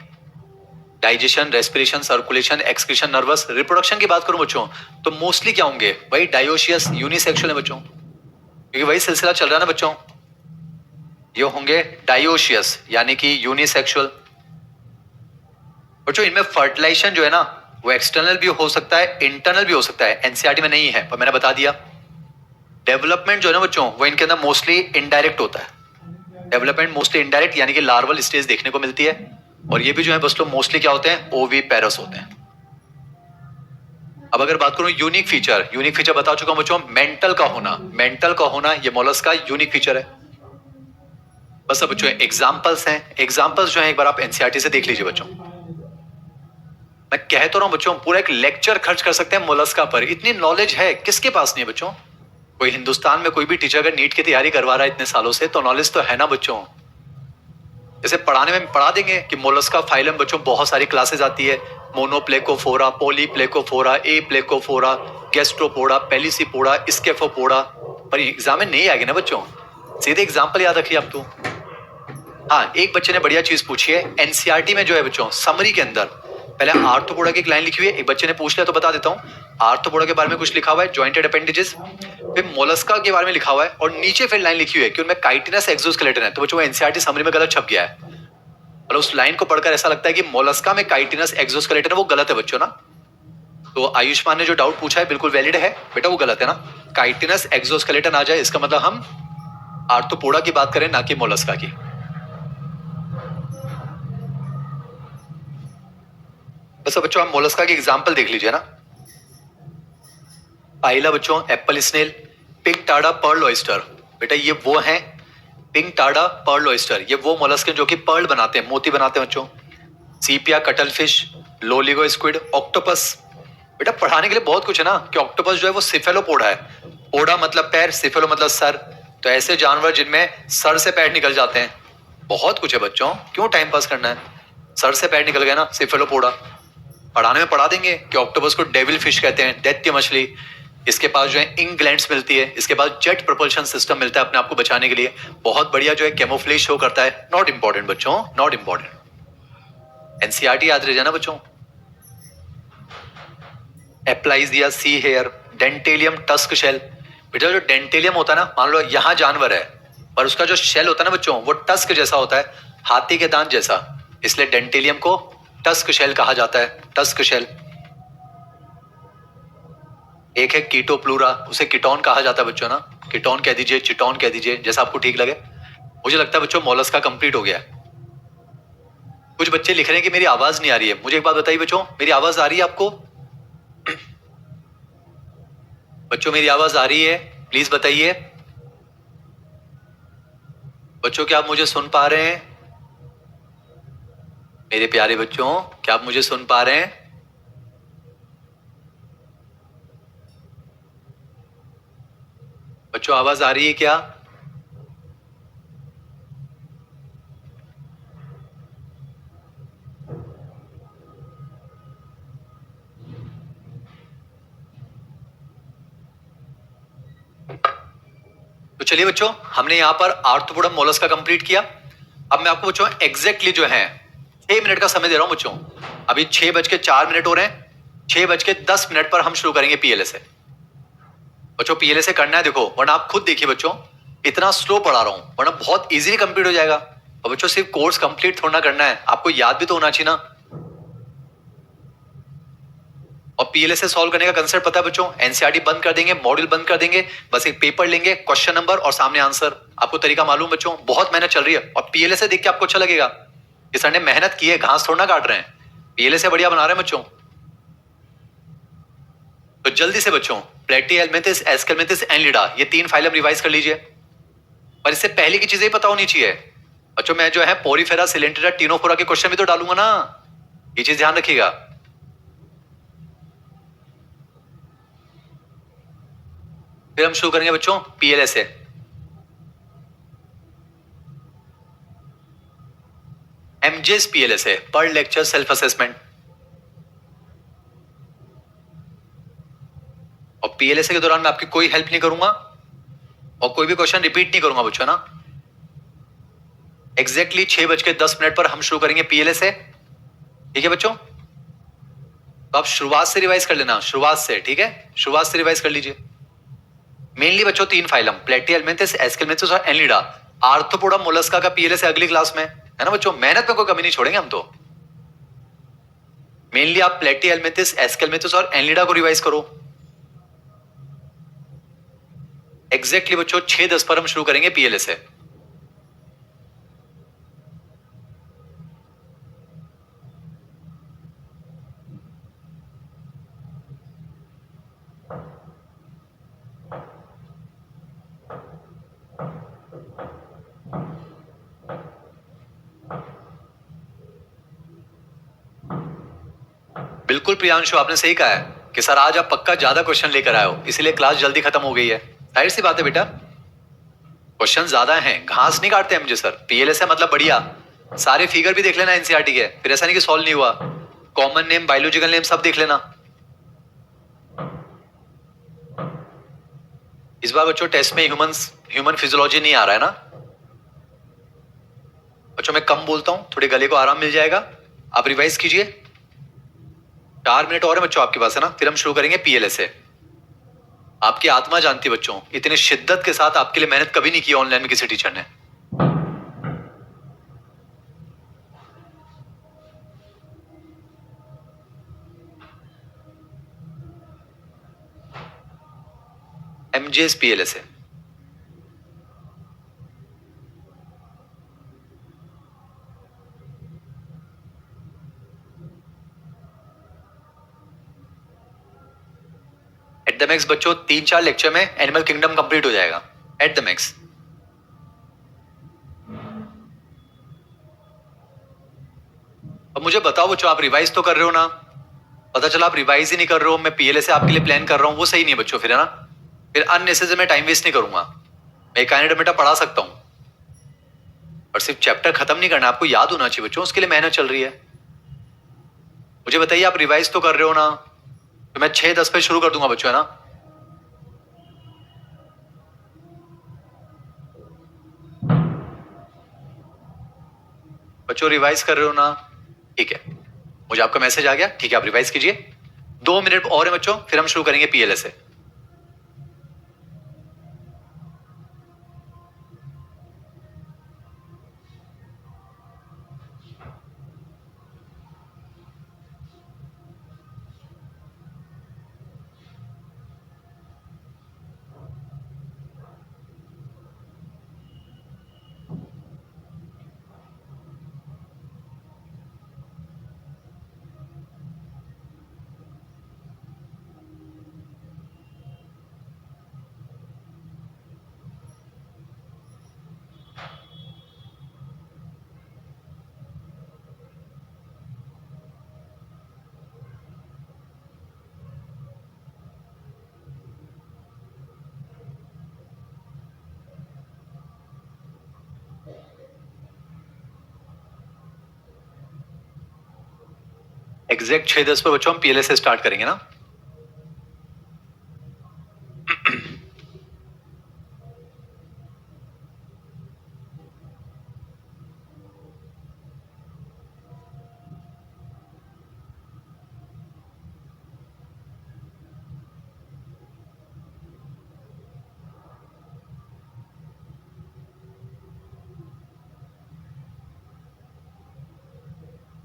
Digestion, respiration, circulation, excretion, nervous. Reproduction की बात करूं बच्चों तो मोस्टली क्या होंगे, वही डायोशियस, यूनिसेक्सुअल है बच्चों, क्योंकि वही सिलसिला चल रहा है ना बच्चों। ये होंगे डायोशियस यानी कि यूनिसेक्सुअल। बच्चों इनमें फर्टिलाइजेशन जो है ना वो एक्सटर्नल भी हो सकता है, इंटरनल भी हो सकता है। एनसीईआरटी में नहीं है पर मैंने बता दिया। डेवलपमेंट जो है ना बच्चों वो इनके अंदर मोस्टली इनडायरेक्ट होता है। डेवलपमेंट मोस्टली इनडायरेक्ट यानी कि लार्वल स्टेज देखने को मिलती है। और ये भी जो है बस मोस्टली क्या होते हैं, ओवी पैरस होते हैं। अब अगर बात करूं यूनिक फीचर, यूनिक फीचर बता चुका हूं बच्चों, मेंटल का होना। मेंटल का होना ये मोलस्क का यूनिक फीचर है। बस अब बच्चों एग्जांपल्स हैं, एग्जांपल्स जो है एक बार आप एनसीईआरटी से देख लीजिए बच्चों। मैं कह तो रहा हूं बच्चों, पूरा एक लेक्चर खर्च कर सकते हैं मोलस्का पर, इतनी नॉलेज है, किसके पास नहीं है बच्चों। कोई हिंदुस्तान में कोई भी टीचर अगर नीट की तैयारी करवा रहा है इतने सालों से, तो नॉलेज तो है ना बच्चों। जैसे पढ़ाने में पढ़ा देंगे कि मोलस्का फाइलम बच्चों बहुत सारी क्लासेस आती है, मोनोप्लेकोफोरा, पॉलीप्लेकोफोरा, ए प्लेकोफोरा, गैस्ट्रोपोडा, पेलिसिपोडा, स्केफोपोडा। पर एग्जाम में नहीं आएगी ना बच्चों, सीधे एग्जाम्पल याद रखिए आप तो। हाँ, एक बच्चे ने बढ़िया चीज पूछी है, एनसीईआरटी में जो है बच्चों समरी के अंदर पहले आर्थ्रोपोडा की एक लाइन लिखी हुई है, एक बच्चे ने पूछ लिया तो बता देता हूँ। आर्थ्रोपोडा के बारे में कुछ लिखा हुआ है, जॉइंटेड अपेंडेजेस। फिर मोलस्का के बारे में लिखा हुआ है और नीचे फिर लाइन लिखी हुई है कि उनमें काइटिनस एक्सोस्केलेटन है। तो बच्चों एनसीईआरटी समरी में गलत छप गया है, और उस लाइन को पढ़कर ऐसा लगता है कि मोलस्का में काइटिनस एक्सोस्केलेटन है, वो गलत है बच्चों ना। तो आयुष्मान ने जो डाउट पूछा है बिल्कुल वैलिड है बेटा, वो गलत है ना। काइटिनस एक्सोस्केलेटन आ जाए इसका मतलब हम आर्थ्रोपोडा की बात करें, ना कि मोलस्का की। बस अब बच्चों आप मोलस्का की एग्जांपल देख लीजिए ना। पाइला बच्चों apple snail, pinctada pearl oyster, बेटा ये वो हैं पिंक टाडा पर्ल ऑयस्टर, ये वो मोलस्क हैं जो कि पर्ल बनाते हैं, मोती बनाते हैं बच्चों। सीपिया cuttle fish, Loligo squid, octopus. बेटा पढ़ाने के लिए बहुत कुछ है ना, कि ऑक्टोपस जो है वो सिफेलोपोडा है। पोडा मतलब पैर, सिफेलो मतलब सर, तो ऐसे जानवर जिनमें सर से पैर निकल जाते हैं। बहुत कुछ है बच्चों, क्यों टाइम पास करना है। सर से पैर निकल गया ना, सिफेलोपोडा। पढ़ाने में पढ़ा देंगे कि ऑक्टोपस को डेविल फिश कहते हैं, दैत्य मछली। इसके पास जो है इंक ग्लैंड्स मिलती है, इसके पास जेट प्रोपल्शन सिस्टम मिलता है अपने आप को बचाने के लिए। बहुत बढ़िया जो है कैमोफ्लेज शो करता है। नॉट इंपॉर्टेंट बच्चों, नॉट इंपॉर्टेंट। एनसीईआरटी याद रह जाना बच्चों। एप्लाइजिया see here, Dentalium tusk shell. बेटा जो डेंटेलियम होता है ना, मान लो यहां जानवर है पर उसका जो शेल होता है ना बच्चों, वो टस्क जैसा होता है, हाथी के दांत जैसा, इसलिए डेंटेलियम को टस्क शेल कहा जाता है, टस्क शेल। एक है कीटोप्लूरा, उसे कीटोन कहा जाता है बच्चों ना। कीटोन कह दीजिए, चिटोन कह दीजिए, जैसा आपको ठीक लगे। मुझे लगता है बच्चों मोलस्का कंप्लीट हो गया है। कुछ बच्चे लिख रहे हैं कि मेरी आवाज नहीं आ रही है। मुझे एक बात बताइए बच्चों, मेरी आवाज आ रही है आपको? बच्चों मेरी आवाज आ रही है? प्लीज बताइए बच्चों, क्या आप मुझे सुन पा रहे हैं? मेरे प्यारे बच्चों, क्या आप मुझे सुन पा रहे हैं? बच्चों आवाज आ रही है क्या? तो चलिए बच्चों, हमने यहां पर आर्थ्रोपोडा मोलस्का कंप्लीट किया। अब मैं आपको बच्चों एग्जैक्टली जो है 6 मिनट का समय दे रहा हूं बच्चों। अभी 6:04 हो रहे हैं, 6:10 पर हम शुरू करेंगे पीएलए से। बच्चों पीएलए से करना है देखो, वरना आप खुद देखिए बच्चों, इतना स्लो पढ़ा रहा हूं, वरना बहुत इजीली कंप्लीट हो जाएगा। और बच्चों सिर्फ कोर्स कंप्लीट थोड़ा करना है, आपको याद भी तो होना चाहिए ना। और पीएलए से सॉल्व करने का कंसेप्ट पता है बच्चों, एनसीईआरटी बंद कर देंगे, मॉड्यूल बंद कर देंगे, बस एक पेपर लेंगे, क्वेश्चन नंबर और सामने आंसर। आपको तरीका मालूम बच्चों, बहुत मेहनत चल रही है। और पीएलए से देख के आपको अच्छा लगेगा कि सर ने मेहनत की है, घास थोड़ा ना काट रहे हैं, पीएलए से बढ़िया बना रहे हैं बच्चों। तो जल्दी से बच्चों प्लेटीहेल्मिंथेस, एस्केल्मिंथेस, एनलिडा, ये 3 फाइलम रिवाइज कर लीजिए। पर इससे पहले की चीजें पता होनी चाहिए बच्चों। मैं जो है पोरीफेरा, सिलेंटेरा, टीनोफोरा के क्वेश्चन भी तो डालूंगा ना, ये चीज ध्यान रखिएगा। फिर हम शुरू करेंगे बच्चों पीएलए से। एमजेस पीएलए से, पर लेक्चर सेल्फ असेसमेंट। और पीएलए के दौरान मैं आपकी कोई हेल्प नहीं करूंगा और कोई भी क्वेश्चन रिपीट नहीं करूंगा बच्चों ना। एग्जैक्टली 6:10 पर हम शुरू करेंगे पीएलए से, ठीक है बच्चों। तो आप शुरुआत से रिवाइज कर लेना, शुरुआत से, ठीक है, शुरुआत से रिवाइज कर लीजिए। मेनली बच्चों 3 फाइलम, प्लेटीहेल्मिंथेस, एस्केल्मिंथेस और एनलिडा। आर्थ्रोपोडा मोलस्का का पीएलए से अगली क्लास में है ना बच्चों। मेहनत में कोई कमी नहीं छोड़ेंगे हम तो। मेनली आप प्लेटीहेल्मिंथेस, एस्केल्मिंथेस और एनलिडा को रिवाइज करो। एग्जैक्टली बच्चों 6:10 पर हम शुरू करेंगे पीएलए से। बिल्कुल प्रियांशु, आपने सही कहा है कि सर आज आप पक्का ज्यादा क्वेश्चन लेकर आए हो, इसीलिए क्लास जल्दी खत्म हो गई है। जाहिर सी बात है बेटा, क्वेश्चन ज्यादा हैं, घास नहीं काटते मुझे सर। पीएलए से मतलब बढ़िया, सारे फिगर भी देख लेना एनसीईआरटी के, फिर ऐसा नहीं कि सॉल्व नहीं हुआ। कॉमन नेम, बायोलॉजिकल नेम सब देख लेना। इस बार बच्चों टेस्ट में ह्यूमन फिजियोलॉजी नहीं आ रहा है ना बच्चों। मैं कम बोलता हूं, थोड़े गले को आराम मिल जाएगा। आप रिवाइज कीजिए। 4 मिनट और है बच्चों आपके पास, है ना? फिर हम शुरू करेंगे पीएलएस से। आपकी आत्मा जानती है बच्चों, इतनी शिद्दत के साथ आपके लिए मेहनत कभी नहीं की ऑनलाइन में किसी टीचर ने। एमजेएस पीएलएस है। एट द मैक्स बच्चों 3-4 लेक्चर में एनिमल किंगडम कंप्लीट हो जाएगा एट द मैक्स। अब मुझे बताओ बच्चों, आप रिवाइज तो कर रहे हो ना? पता चला आप रिवाइज ही नहीं कर रहे हो, मैं पीएलएस से आपके लिए प्लान कर रहा हूं, वो सही नहीं है बच्चों फिर, है ना? फिर अननेसेसरी मैं टाइम वेस्ट नहीं करूंगा। मैं काइनेड बेटा पढ़ा सकता हूं, और सिर्फ चैप्टर खत्म नहीं करना, आपको याद होना चाहिए बच्चों, उसके लिए मेहनत चल रही है। मुझे बताइए आप रिवाइज तो कर रहे हो ना? तो मैं 6:10 पे शुरू कर दूंगा बच्चों, है ना? बच्चों रिवाइज कर रहे हो ना? ठीक है, मुझे आपका मैसेज आ गया, ठीक है आप रिवाइज कीजिए। 2 मिनट और है बच्चों, फिर हम शुरू करेंगे पीएलएस से। एग्जैक्ट 6:10 पे बच्चों हम पीएलएस से स्टार्ट करेंगे ना?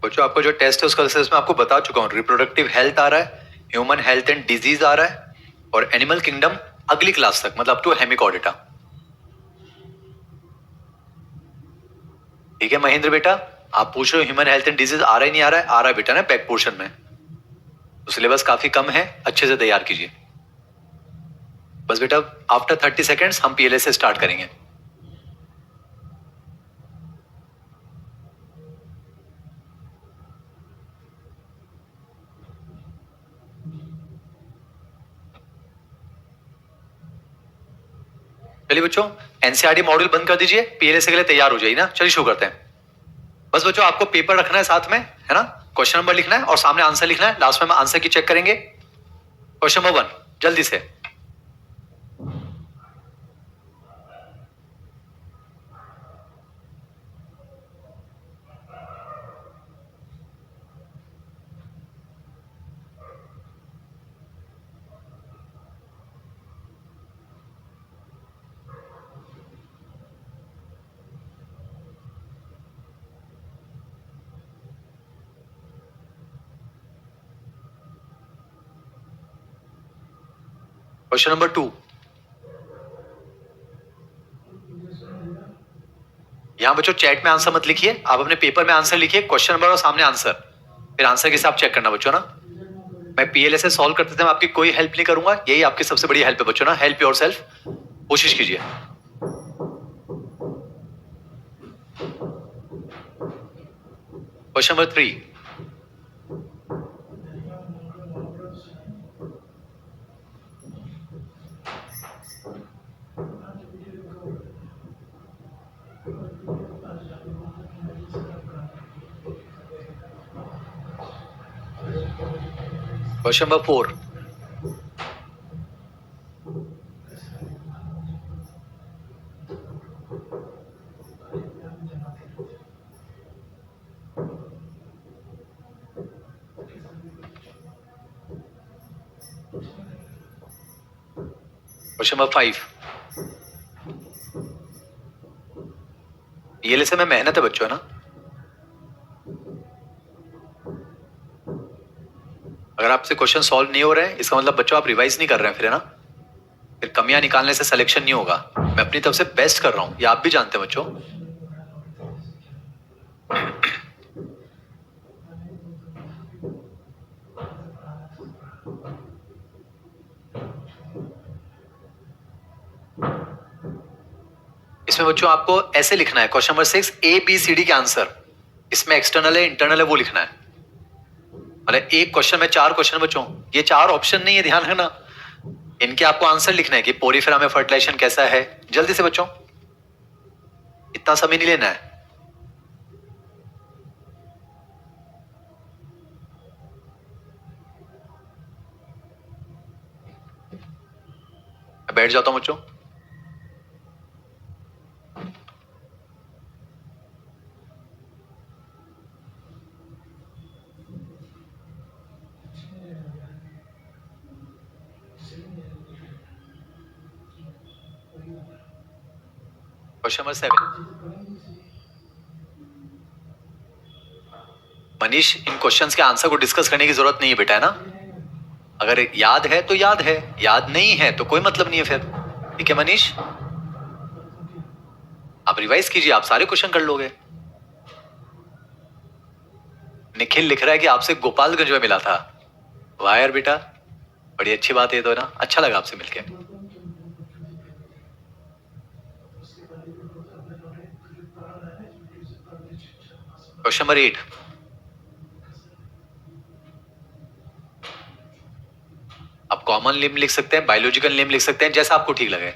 बच्चों आपका जो टेस्ट है उसका मैं आपको बता चुका हूं, रिप्रोडक्टिव हेल्थ आ रहा है, ह्यूमन हेल्थ एंड डिजीज आ रहा है, और एनिमल किंगडम अगली क्लास तक, मतलब टू हेमिकॉर्डेटा। ठीक है महेंद्र बेटा, आप पूछ रहे हो ह्यूमन हेल्थ एंड डिजीज आ रहा है नहीं आ रहा है? आ रहा है बेटा ना, बैक पोर्शन में। तो सिलेबस काफी कम है, अच्छे से तैयार कीजिए। बस बेटा आफ्टर 30 सेकेंड्स हम पीएलएस से स्टार्ट करेंगे। चलिए बच्चों, एनसीईआरटी मॉड्यूल बंद कर दीजिए, पीएलएस के लिए तैयार हो जाइए ना। चलिए शुरू करते हैं। बस बच्चों आपको पेपर रखना है साथ में, है ना? क्वेश्चन नंबर लिखना है और सामने आंसर लिखना है, लास्ट में हम आंसर की चेक करेंगे। क्वेश्चन नंबर 1 जल्दी से। क्वेश्चन नंबर 2, यहां बच्चों चैट में आंसर मत लिखिए, आप अपने पेपर में आंसर लिखिए, क्वेश्चन नंबर और सामने आंसर, फिर आंसर के हिसाब चेक करना बच्चों ना। मैं पीएलएस से सॉल्व करते थे, मैं आपकी कोई हेल्प नहीं करूंगा, यही आपकी सबसे बड़ी हेल्प है बच्चों ना, हेल्प योरसेल्फ, कोशिश कीजिए। Question number 3, question number 4, question number 5। पीएलएसए में मेहनत है बच्चों, है ना। अगर आपसे क्वेश्चन सॉल्व नहीं हो रहे हैं इसका मतलब बच्चों आप रिवाइज नहीं कर रहे हैं, फिर है ना। फिर कमियां निकालने से सिलेक्शन नहीं होगा। मैं अपनी तरफ से बेस्ट कर रहा हूं, ये आप भी जानते हैं बच्चों। इसमें बच्चों आपको ऐसे लिखना है, question number 6 A B C D के आंसर। इसमें एक्सटर्नल है इंटरनल है वो लिखना है। मतलब एक क्वेश्चन में 4 क्वेश्चन बच्चों, ये 4 ऑप्शन नहीं है, ध्यान रखना। इनके आपको आंसर लिखना है कि पोरीफेरा में फर्टिलाइजेशन कैसा है। जल्दी से बच्चों, इतना समय नहीं लेना है। मैं बैठ जाता हूं बच्चों। Question number 7। मनीष, इन क्वेश्चंस के आंसर को डिस्कस करने की जरूरत नहीं है बेटा, है ना। अगर याद है तो याद है, याद नहीं है तो कोई मतलब नहीं है फिर। ठीक है मनीष, आप रिवाइज कीजिए, आप सारे क्वेश्चन कर लोगे। निखिल लिख रहा है कि आपसे गोपालगंज में मिला था। वाह यार बेटा, बड़ी अच्छी बात है तो, ना अच्छा लगा आपसे मिलके। Question number 8। आप कॉमन नेम लिख सकते हैं, बायोलॉजिकल नेम लिख सकते हैं, जैसा आपको ठीक लगे।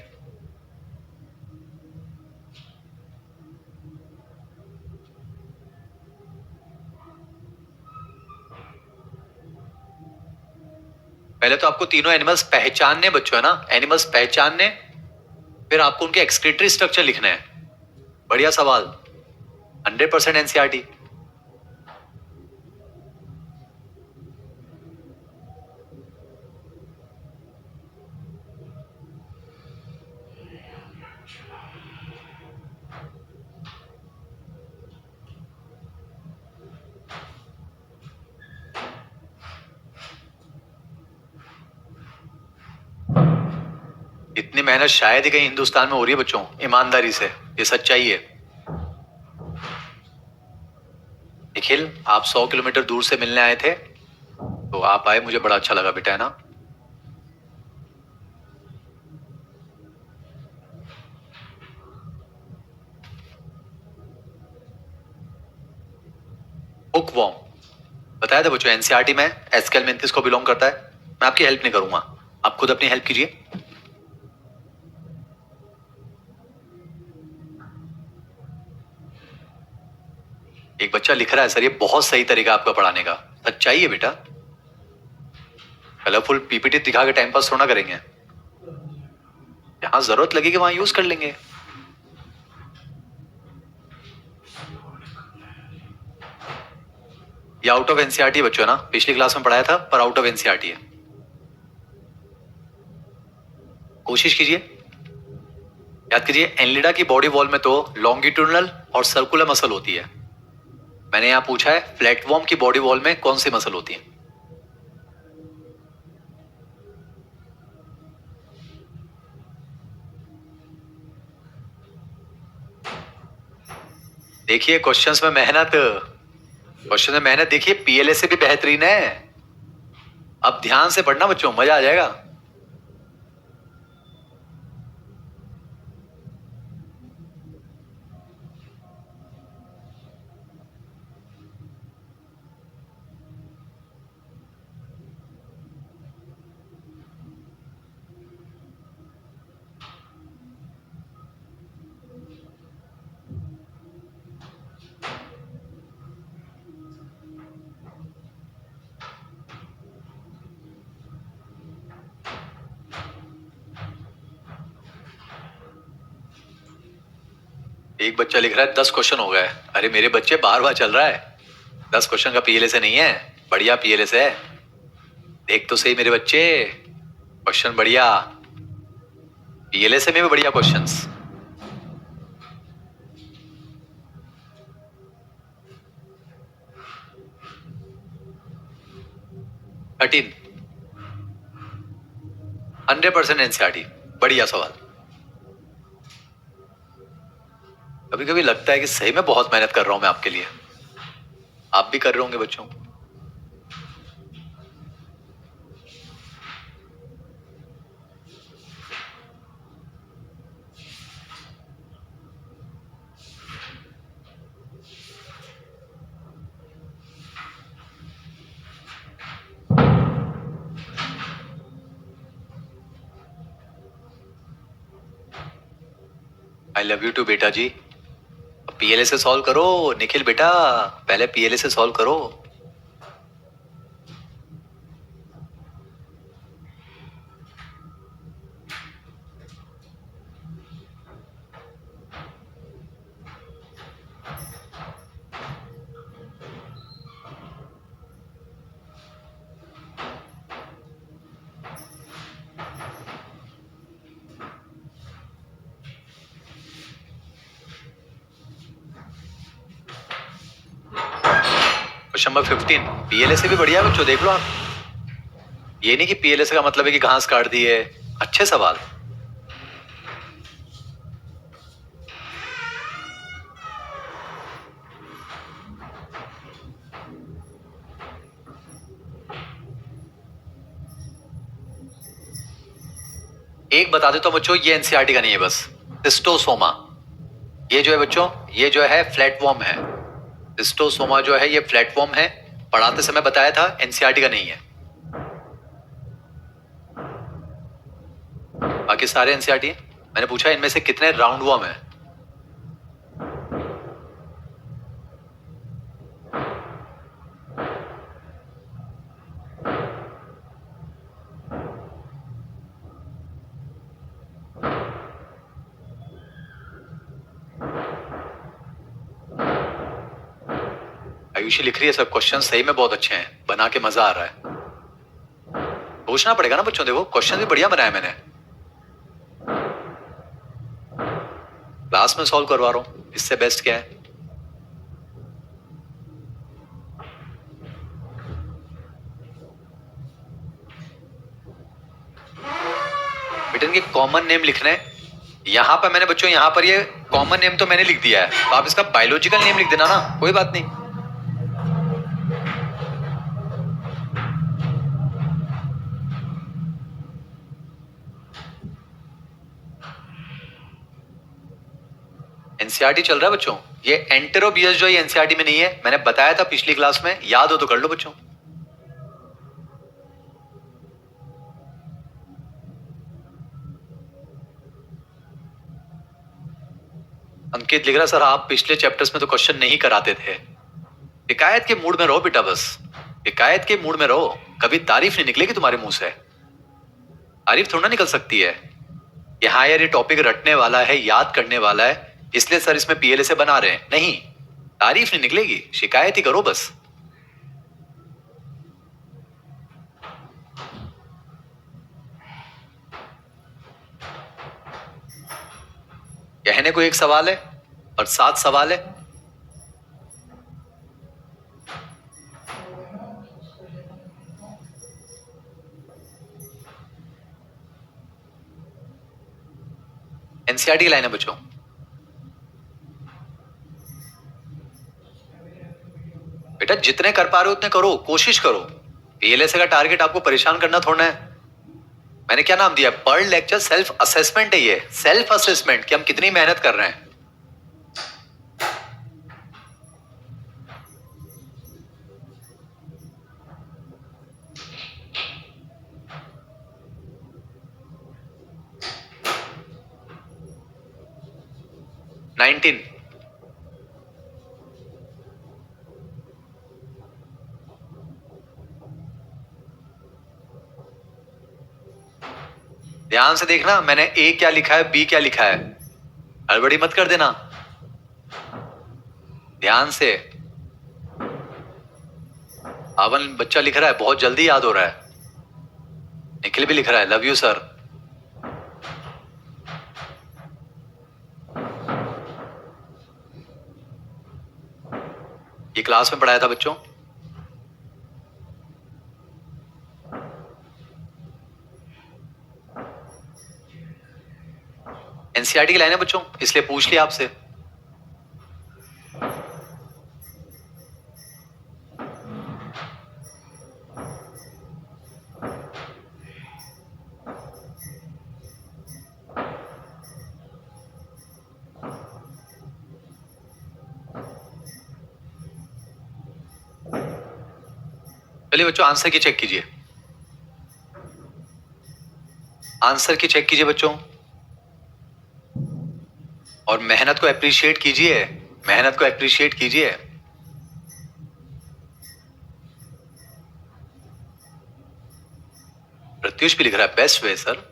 पहले तो आपको तीनों एनिमल्स पहचानने बच्चों, है ना, एनिमल्स पहचानने, फिर आपको उनके एक्सक्रीटरी स्ट्रक्चर लिखने हैं। बढ़िया सवाल, 100% एनसीईआरटी। इतनी मेहनत शायद ही कहीं हिंदुस्तान में हो रही है बच्चों, ईमानदारी से, ये सच्चाई है। निखिल, आप 100 किलोमीटर दूर से मिलने आए थे, तो आप आए, मुझे बड़ा अच्छा लगा बेटा, है ना। हुकवॉर्म बताया था बच्चों, एनसीईआरटी में एस्केलमेंथिस को बिलोंग करता है। मैं आपकी हेल्प नहीं करूंगा, आप खुद अपनी हेल्प कीजिए। एक बच्चा लिख रहा है सर ये बहुत सही तरीका आपका पढ़ाने का। सच्चाई है बेटा, कलरफुल पीपीटी दिखा के टाइम पास थोड़ा करेंगे, जहां जरूरत लगेगी वहां यूज कर लेंगे। ये आउट ऑफ एनसीईआरटी बच्चों, ना, पिछली क्लास में पढ़ाया था पर आउट ऑफ एनसीईआरटी है। कोशिश कीजिए, याद कीजिए, एनलिडा की बॉडी वॉल में तो लॉन्गिट्यूडनल और सर्कुलर मसल होती है। मैंने यहां पूछा है फ्लैटवॉर्म की बॉडी वॉल में कौन सी मसल होती है। देखिए क्वेश्चंस में मेहनत, क्वेश्चन में मेहनत देखिए, पीएलए से भी बेहतरीन है। अब ध्यान से पढ़ना बच्चों, मजा आ जाएगा। एक बच्चा लिख रहा है 10 क्वेश्चन हो गए। अरे मेरे बच्चे, बार बार चल रहा है, 10 क्वेश्चन का पीएलए से नहीं है, बढ़िया पीएलए से है। देख तो सही मेरे बच्चे, क्वेश्चन बढ़िया। पीएलएसए में भी बढ़िया क्वेश्चंस। Thirteen 100% NCERT. बढ़िया सवाल। कभी कभी लगता है कि सही में बहुत मेहनत कर रहा हूं मैं आपके लिए। आप भी कर रहे होंगे बच्चों। आई लव यू टू बेटा जी। पीएलए से सॉल्व करो निखिल बेटा, पहले पीएलए से सॉल्व करो। क्वेश्चन नंबर 15 पीएलए से भी बढ़िया है बच्चों, देख लो आप। ये नहीं कि पीएलएस का मतलब है कि घास काट दी है। अच्छे सवाल। एक बता देता हूं बच्चों, ये एनसीईआरटी का नहीं है बस। सिस्टोसोमा, ये जो है बच्चों, ये जो है फ्लैटवॉर्म है। सिस्टोसोमा जो है ये फ्लैटवॉर्म है। पढ़ाते समय बताया था, एनसीईआरटी का नहीं है। बाकी सारे एनसीईआरटी है। मैंने पूछा इनमें से कितने राउंड वॉर्म है। आयुषी लिख रही है सब क्वेश्चन सही में बहुत अच्छे हैं, बना के मजा आ रहा है। पूछना पड़ेगा ना बच्चों, देखो क्वेश्चन भी बढ़िया बनाया मैंने। क्लास में सॉल्व करवा रहा हूं, इससे बेस्ट क्या है। बेटन के कॉमन नेम लिखना है। यहां पर मैंने बच्चों, यहां पर ये कॉमन नेम तो मैंने लिख दिया है, तो आप इसका बायोलॉजिकल नेम लिख देना ना, कोई बात नहीं। एनसीईआरटी चल रहा है बच्चों। ये एंटेरोबियस जो है एनसीईआरटी में नहीं है, मैंने बताया था पिछली क्लास में, याद हो तो कर लो बच्चों। अंकित लिख रहा सर आप पिछले चैप्टर्स में तो क्वेश्चन नहीं कराते थे। शिकायत के मूड में रहो बेटा, बस शिकायत के मूड में रहो। कभी तारीफ नहीं निकलेगी तुम्हारे मुंह से। तारीफ थोड़ा निकल सकती है। यहाँ यार ये टॉपिक रटने वाला है, याद करने वाला है, इसलिए सर इसमें पीएलए से बना रहे हैं। नहीं, तारीफ नहीं निकलेगी, शिकायत ही करो बस। कहने को एक सवाल है और 7 सवाल है। एनसीईआरटी की लाइन है बच्चों। बेटा जितने कर पा रहे हो उतने करो, कोशिश करो। पीएलएस का टारगेट आपको परेशान करना थोड़ा है। मैंने क्या नाम दिया, पर लेक्चर सेल्फ असेसमेंट है। ये सेल्फ असेसमेंट कि हम कितनी मेहनत कर रहे हैं। नाइनटीन ध्यान से देखना, मैंने ए क्या लिखा है, बी क्या लिखा है, हड़बड़ी मत कर देना। ध्यान से। अवन बच्चा लिख रहा है बहुत जल्दी याद हो रहा है। निखिल भी लिख रहा है लव यू सर। ये क्लास में पढ़ाया था बच्चों। एनसीईआरटी की लाइन है बच्चों, इसलिए पूछ लिया आपसे। चलिए बच्चों आंसर की चेक कीजिए, आंसर की चेक कीजिए बच्चों, और मेहनत को अप्रिशिएट कीजिए, मेहनत को अप्रिशिएट कीजिए। प्रत्युष भी लिख रहा है बेस्ट वे सर।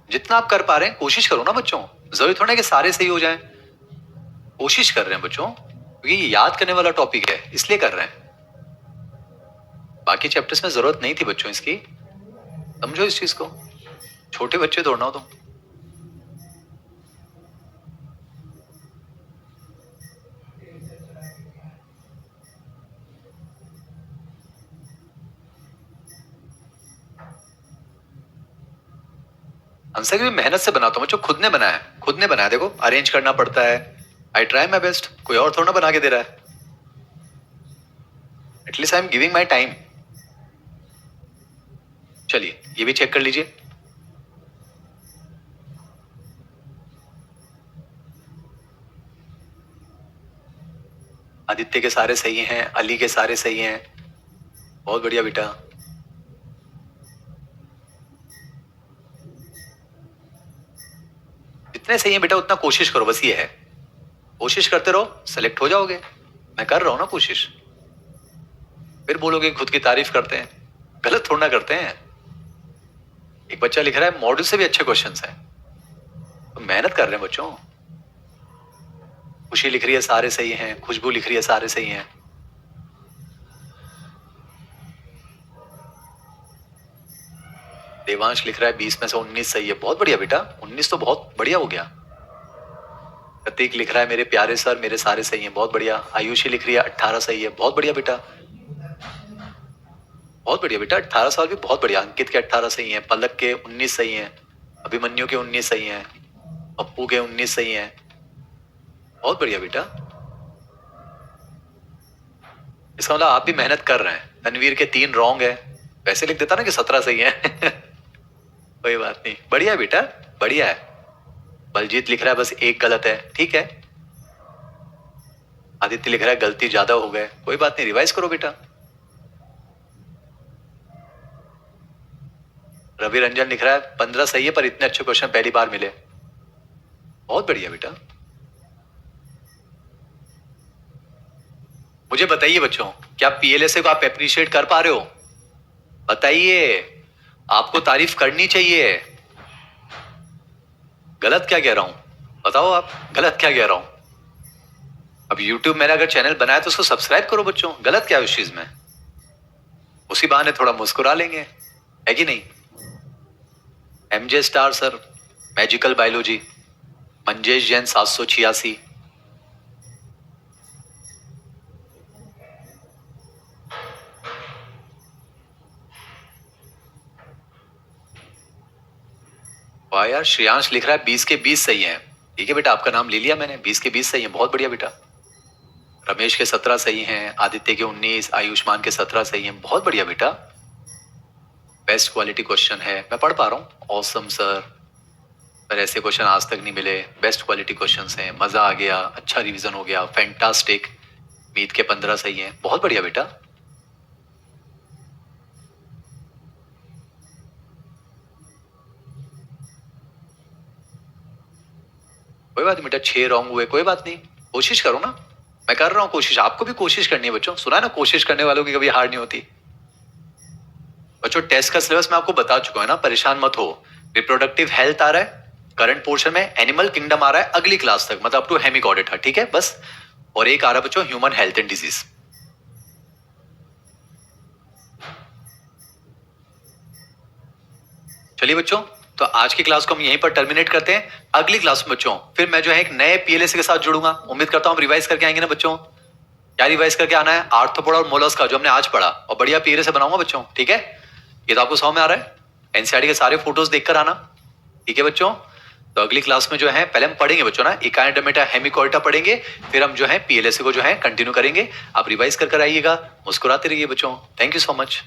जितना आप कर पा रहे हैं कोशिश करो ना बच्चों, जरूरी थोड़ा है कि सारे सही हो जाएं। कोशिश कर रहे हैं बच्चों, क्योंकि ये याद करने वाला टॉपिक है इसलिए कर रहे हैं। बाकी चैप्टर्स में जरूरत नहीं थी बच्चों इसकी, समझो इस चीज को, छोटे बच्चे दौड़ना हो तुम। आंसर भी मेहनत से बनाता हूं बच्चों, खुद ने बनाया है, खुद ने बनाया। देखो अरेंज करना पड़ता है, आई ट्राई माई बेस्ट, कोई और थोड़ा ना बना के दे रहा है। At least I am giving my time. चलिए ये भी चेक कर लीजिए। आदित्य के सारे सही हैं, अली के सारे सही हैं, बहुत बढ़िया बेटा। जितने सही हैं बेटा उतना कोशिश करो, बस ये है, कोशिश करते रहो, सेलेक्ट हो जाओगे। मैं कर रहा हूं ना कोशिश, फिर बोलोगे खुद की तारीफ करते हैं, गलत थोड़ा ना करते हैं। एक बच्चा लिख रहा है मॉडल से भी अच्छे क्वेश्चंस हैं, तो मेहनत कर रहे हैं बच्चों। खुशी लिख रही है सारे सही हैं, खुशबू लिख रही है सारे सही हैं। देवांश लिख रहा है 20 में से 19 सही है, बहुत बढ़िया बेटा, 19 तो बहुत बढ़िया हो गया। प्रतीक लिख रहा है मेरे प्यारे सर मेरे सारे सही हैं, बहुत बढ़िया। आयुषी लिख रही है 18 सही है, बहुत बढ़िया बेटा, बहुत बढ़िया बेटा, 18 साल भी बहुत बढ़िया। अंकित के 18 सही हैं, पलक के 19 सही हैं, अभिमन्यु के 19 सही हैं, पप्पू के 19 सही हैं, बहुत बढ़िया बेटा। इसका मतलब आप भी मेहनत कर रहे हैं। तनवीर के 3 रॉन्ग है, वैसे लिख देता ना कि 17 सही है। कोई बात नहीं, बढ़िया बेटा, बढ़िया है। बलजीत लिख रहा है बस एक गलत है, ठीक है। आदित्य लिख रहा है गलती ज्यादा हो गए, कोई बात नहीं, रिवाइज करो बेटा। रवि रंजन लिख रहा है 15 सही है, पर इतने अच्छे क्वेश्चन पहली बार मिले, बहुत बढ़िया बेटा। मुझे बताइए बच्चों, क्या पीएलएसए को आप अप्रिशिएट कर पा रहे हो? बताइए, आपको तारीफ करनी चाहिए। गलत क्या कह रहा हूं बताओ, आप गलत क्या कह रहा हूं? अब YouTube मैंने अगर चैनल बनाया तो उसको सब्सक्राइब करो बच्चों, गलत क्या है उस चीज में? उसी बहाने थोड़ा मुस्कुरा लेंगे, है कि नहीं? MJ star sir, magical biology, Manjesh Jain 786। वाह यार, श्रेयांश लिख रहा है 20 के 20 सही है, ठीक है बेटा, आपका नाम ले लिया मैंने, 20 के 20 सही है, बहुत बढ़िया बेटा। रमेश के 17 सही हैं, आदित्य के 19, आयुष्मान के 17 सही हैं, बहुत बढ़िया बेटा। बेस्ट क्वालिटी क्वेश्चन है, मैं पढ़ पा रहा हूँ, ऑसम सर, पर ऐसे क्वेश्चन आज तक नहीं मिले, बेस्ट क्वालिटी क्वेश्चंस हैं, मजा आ गया, अच्छा रिवीजन हो गया, फैंटास्टिक। मीत के 15 सही हैं, बहुत बढ़िया बेटा। कोई बात नहीं बेटा, 6 रॉन्ग हुए, कोई बात नहीं, कोशिश करो ना, मैं कर रहा हूं कोशिश, आपको भी कोशिश करनी है बच्चों, सुना है ना, कोशिश करने वालों की कभी हार नहीं होती। बच्चों टेस्ट का सिलेबस मैं आपको बता चुका हूं ना, परेशान मत हो। रिप्रोडक्टिव हेल्थ आ रहा है करंट पोर्शन में, एनिमल किंगडम आ रहा है अगली क्लास तक, मतलब अप टू हेमिक ऑडिटर, ठीक है बस। और एक आ रहा है बच्चों ह्यूमन हेल्थ एंड डिजीज। चलिए बच्चों, तो आज की क्लास को हम यहीं पर टर्मिनेट करते हैं। अगली क्लास में बच्चों फिर मैं जो है एक नए पीएलएसी के साथ जुड़ूंगा। उम्मीद करता हूं आप रिवाइज करके आएंगे ना बच्चों। क्या रिवाइज करके आना है? आर्थ्रोपोडा और मोलस का जो हमने आज पढ़ा, और बढ़िया पीएलएसी बनाऊंगा बच्चों। ठीक है, ये तो आपको समझ में आ रहा है। एनसीईआरटी के सारे फोटोज देखकर आना। ठीक है बच्चों, तो अगली क्लास में जो है पहले हम पढ़ेंगे बच्चों ना इकाइनेटोमेटा हेमिकोइटा पढ़ेंगे, फिर हम जो है पीएलएसी को जो है कंटिन्यू करेंगे। आप रिवाइज कर आइएगा, मुस्कुराते रहिए बच्चों। Thank you so much.